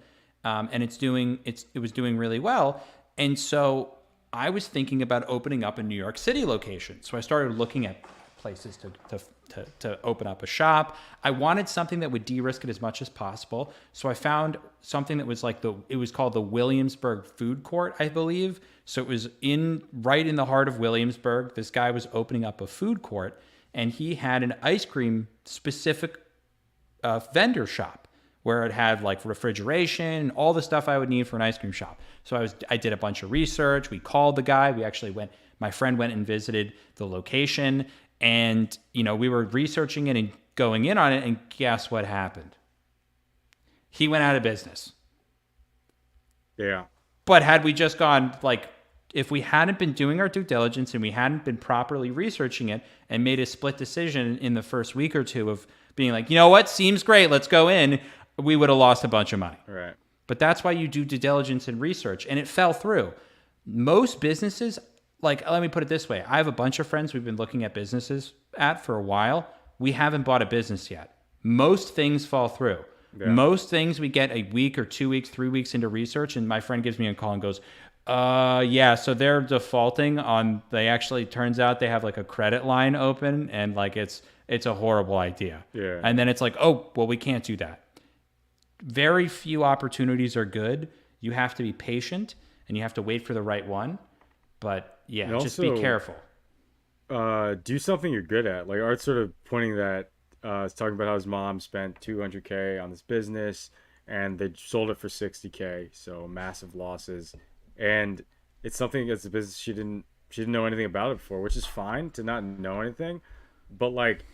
and it was doing really well. And so I was thinking about opening up a New York City location. So I started looking at places to open up a shop. I wanted something that would de-risk it as much as possible. So I found something that was like it was called the Williamsburg Food Court, I believe. So it was right in the heart of Williamsburg. This guy was opening up a food court, and he had an ice cream specific vendor shop where it had like refrigeration, all the stuff I would need for an ice cream shop. So I did a bunch of research. We called the guy. My friend went and visited the location, and we were researching it and going in on it, and guess what happened? He went out of business. Yeah. But had we just gone, like, if we hadn't been doing our due diligence and we hadn't been properly researching it and made a split decision in the first week or two of being like, you know what, seems great, let's go in, we would have lost a bunch of money. Right. But that's why you do due diligence and research, and it fell through. Most businesses, like, let me put it this way. I have a bunch of friends we've been looking at businesses at for a while. We haven't bought a business yet. Most things fall through. Yeah. Most things we get a week or 2 weeks, 3 weeks into research, and my friend gives me a call and goes, yeah, so they're defaulting on, turns out they have like a credit line open, and like it's a horrible idea. Yeah. And then it's like, oh, well, we can't do that. Very few opportunities are good. You have to be patient and you have to wait for the right one. But yeah, And just also, be careful. Do something you're good at. Like Art's sort of pointing that is talking about how his mom spent 200K on this business and they sold it for 60K, so massive losses. And it's something that's a business she didn't know anything about it before, which is fine to not know anything. But like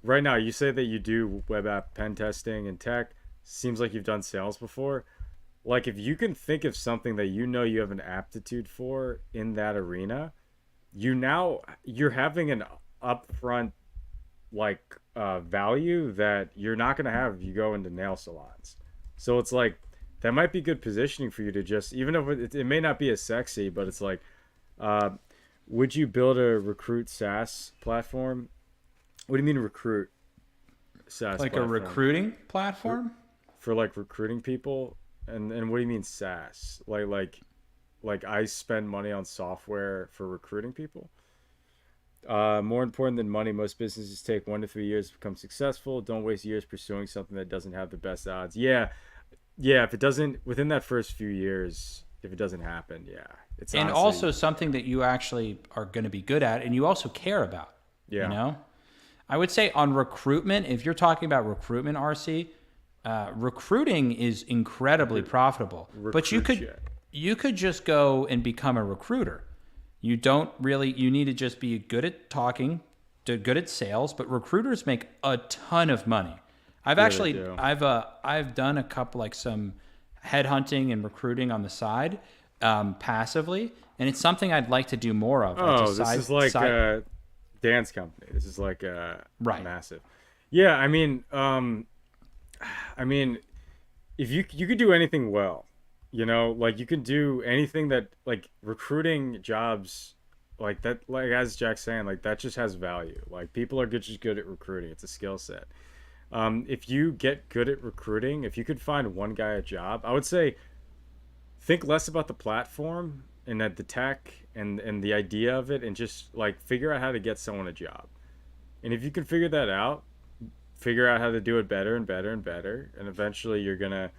right now, you say that you do web app pen testing and tech. Seems like you've done sales before. Like if you can think of something that you have an aptitude for in that arena, you're having an upfront like value that you're not going to have if you go into nail salons. So it's like that might be good positioning for you to just, even if it may not be as sexy, but it's like would you build a recruit SaaS platform? What do you mean recruit SaaS Like platform? a recruiting platform? For like recruiting people? And what do you mean SaaS? Like I spend money on software for recruiting people? More important than money, most businesses take 1 to 3 years to become successful. Don't waste years pursuing something that doesn't have the best odds. Yeah. If it doesn't, within that first few years, if it doesn't happen, yeah. It's And honestly, also something that you actually are going to be good at and you also care about. yeah. I would say on recruitment, if you're talking about recruitment, RC, recruiting is incredibly profitable. But you could just go and become a recruiter. You need to just be good at talking, good at sales, but recruiters make a ton of money. They do. I've done a couple, like some headhunting and recruiting on the side, passively, and it's something I'd like to do more of. Oh, this is like a dance company. This is like Right. massive. Yeah, I mean, if you could do anything well, like you can do anything that like recruiting jobs like that, like as Jack's saying, like that just has value. Like people are just good at recruiting. It's a skill set. If you get good at recruiting, if you could find one guy a job, I would say think less about the platform and that the tech and the idea of it, and just like figure out how to get someone a job. And if you can figure that out, figure out how to do it better and better and better, and eventually you're gonna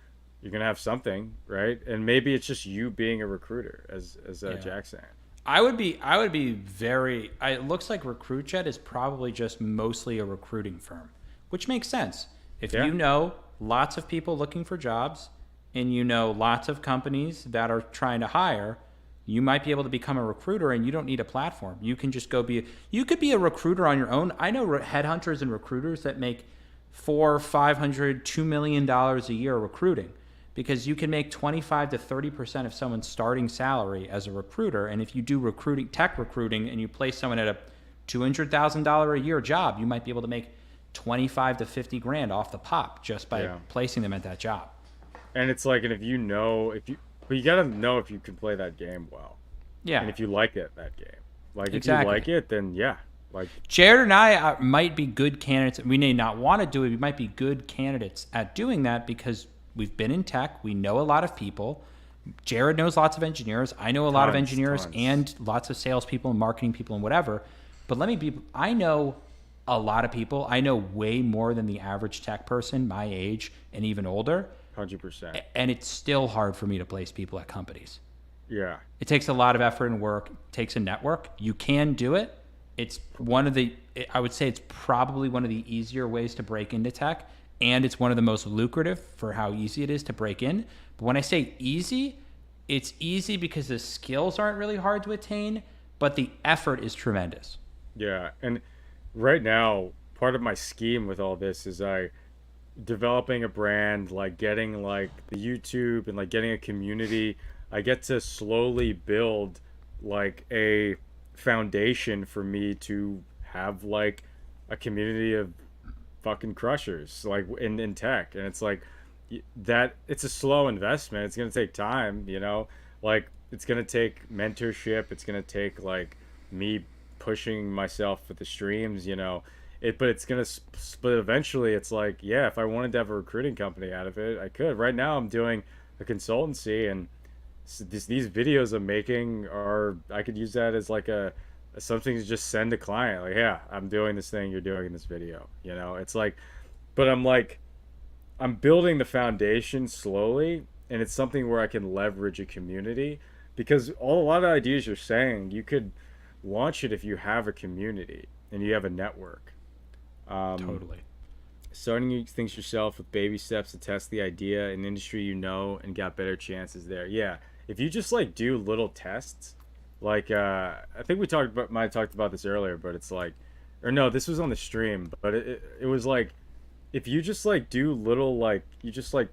have something, right? And maybe it's just you being a recruiter, as Yeah. Jack's saying. I would be very. It looks like RecruitJet is probably just mostly a recruiting firm, which makes sense. If Yeah. you know lots of people looking for jobs, and you know lots of companies that are trying to hire, you might be able to become a recruiter, and you don't need a platform. You can just go be. You could be a recruiter on your own. I know headhunters and recruiters that make $400, $500, $2 million a year recruiting, because you can make 25 to 30% of someone's starting salary as a recruiter. And if you do tech recruiting, and you place someone at a $200,000 a year job, you might be able to make 25 to 50 grand off the pop just by placing them at that job. And it's like, and if you know, but you gotta know if you can play that game well. Yeah. And if you like that game. Like, if Exactly. you like it, then yeah. Like, Jared and I might be good candidates. We may not want to do it. We might be good candidates at doing that because we've been in tech. We know a lot of people. Jared knows lots of engineers. I know a lot of engineers and lots of salespeople and marketing people and whatever. But I know a lot of people. I know way more than the average tech person my age and even older. 100%. And it's still hard for me to place people at companies. Yeah. It takes a lot of effort and work. It takes a network. You can do it. I would say it's probably one of the easier ways to break into tech. And it's one of the most lucrative for how easy it is to break in. But when I say easy, it's easy because the skills aren't really hard to attain, but the effort is tremendous. Yeah. And right now, part of my scheme with all this is developing a brand, like getting like the YouTube and like getting a community. I get to slowly build like a foundation for me to have like a community of fucking crushers like in tech. And it's like that, it's a slow investment. It's going to take time, like it's going to take mentorship. It's going to take like me pushing myself with the streams, but it's going to, but eventually it's like, yeah, if I wanted to have a recruiting company out of it, I could. Right now I'm doing a consultancy, and these videos I'm making I could use that as like something to just send a client, like, yeah, I'm doing this thing you're doing in this video. It's like, but I'm building the foundation slowly, and it's something where I can leverage a community, because a lot of ideas you're saying, you could launch it if you have a community and you have a network. Totally. Starting things yourself with baby steps to test the idea in industry and got better chances there. Yeah, if you just like do little tests, like I think might have talked about this earlier, but it's like, or no, this was on the stream, but it was like, if you just like do little, like you just like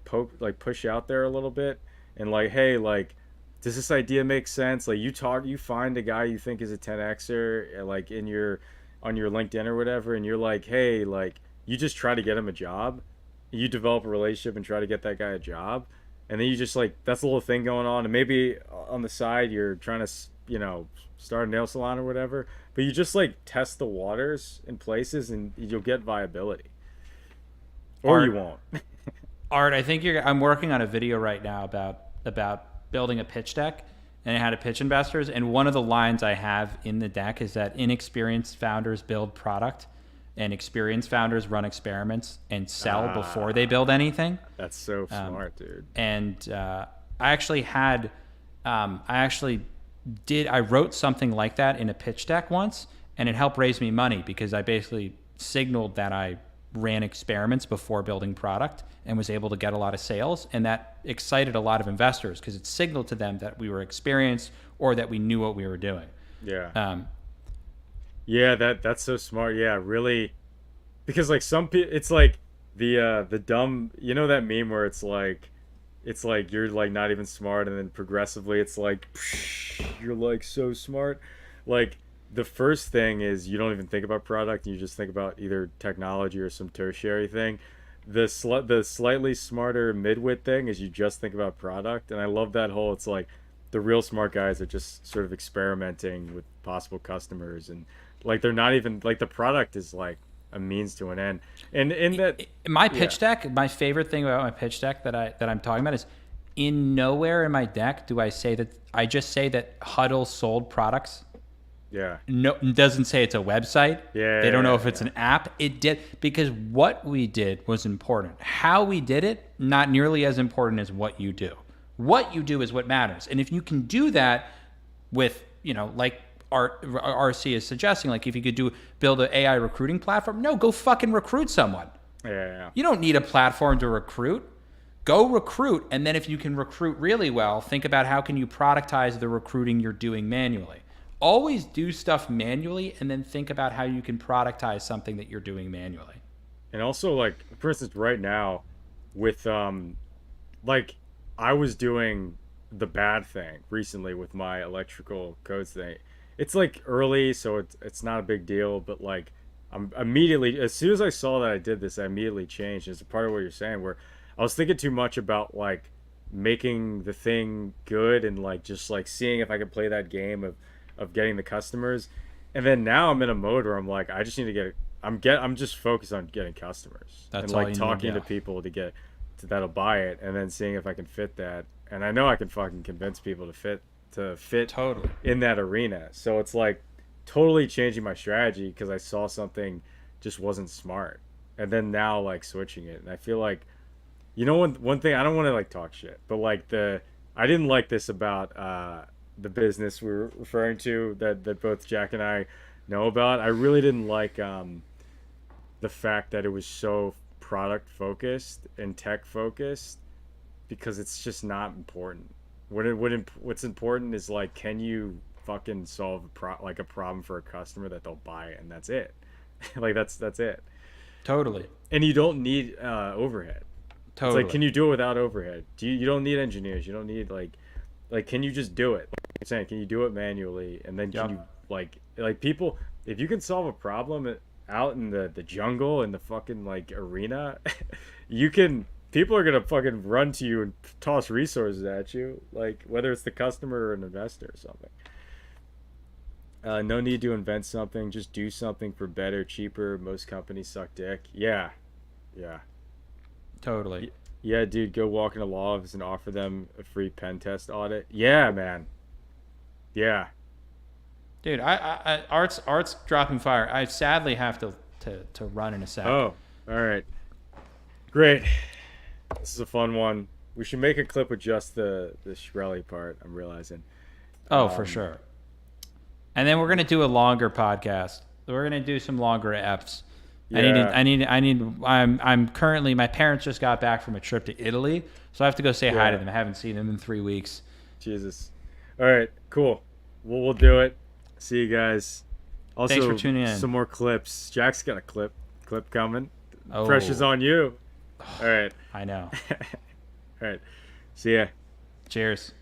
push out there a little bit, and like, hey, like, does this idea make sense? Like you find a guy you think is a 10xer like on your LinkedIn or whatever, and you're like, hey, like, you just try to get him a job. You develop a relationship and try to get that guy a job, and then you just like, that's a little thing going on, and maybe on the side you're trying to start a nail salon or whatever, but you just like test the waters in places, and you'll get viability, or you won't. Art, I think I'm working on a video right now about building a pitch deck and how to pitch investors. And one of the lines I have in the deck is that inexperienced founders build product, and experienced founders run experiments and sell before they build anything. That's so smart, dude. And I wrote something like that in a pitch deck once, and it helped raise me money because I basically signaled that I ran experiments before building product and was able to get a lot of sales. And that excited a lot of investors because it signaled to them that we were experienced or that we knew what we were doing. Yeah. Yeah, that's so smart. Yeah, really. Because like some people, it's like the dumb, that meme where it's like you're like not even smart, and then progressively it's like you're like so smart. Like the first thing is you don't even think about product, you just think about either technology or some tertiary thing. The slightly smarter midwit thing is you just think about product. And I love that whole, it's like the real smart guys are just sort of experimenting with possible customers, and like they're not even like, the product is like a means to an end. And in that, my pitch deck, my favorite thing about my pitch deck that I'm talking about is, in nowhere in my deck do I say that, I just say that Huddle sold products. Yeah. No, it doesn't say it's a website. Yeah. They don't know if it's an app. It did, because what we did was important. How we did it, not nearly as important as what you do. What you do is what matters. And if you can do that with like RC is suggesting, like if you could build an AI recruiting platform, no, go fucking recruit someone. Yeah. You don't need a platform to recruit. Go recruit, and then if you can recruit really well, think about how can you productize the recruiting you're doing manually. Always do stuff manually, and then think about how you can productize something that you're doing manually. And also, like, for instance, right now, with like, I was doing the bad thing recently with my electrical codes thing. It's like early, so it's not a big deal. But like, I'm immediately, as soon as I saw that I did this, I immediately changed. It's a part of what you're saying, where I was thinking too much about like making the thing good and like just like seeing if I could play that game of getting the customers. And then now I'm in a mode where I'm like, I just need to I'm just focused on getting customers That's and all like you talking need, to people that'll buy it, and then seeing if I can fit that. And I know I can fucking convince people to fit Totally. in that arena. So it's like totally changing my strategy because I saw something just wasn't smart, and then now like switching it. And I feel like, one thing, I don't want to like talk shit, but like I didn't like this about the business we were referring to that both Jack and I know about. I really didn't like the fact that it was so product focused and tech focused, because it's just not important. What's important is like, can you fucking solve a problem for a customer that they'll buy, and that's it. Like that's it. Totally. And you don't need overhead. Totally. It's like, can you do it without overhead? You don't need engineers. You don't need like can you just do it? Like you're saying, can you do it manually? And then can you like people, if you can solve a problem out in the jungle, in the fucking like arena, people are gonna fucking run to you and toss resources at you, like whether it's the customer or an investor or something. No need to invent something, just do something for better, cheaper. Most companies suck dick. Yeah. Totally. Yeah, dude, go walk in a law office and offer them a free pen test audit. Yeah, man. Yeah. Dude, Art's dropping fire. I sadly have to run in a sec. Oh, all right. Great. This is a fun one. We should make a clip with just the Shkreli part, I'm realizing. Oh, for sure. And then we're gonna do a longer podcast. We're gonna do some longer eps. Yeah. I'm currently, my parents just got back from a trip to Italy, so I have to go say hi to them. I haven't seen them in 3 weeks. Jesus. All right, cool. We'll do it. See you guys. Also, Thanks for tuning in. Some more clips. Jack's got a clip coming. Oh. Pressure's on you. All right. I know. All right. See ya. Cheers.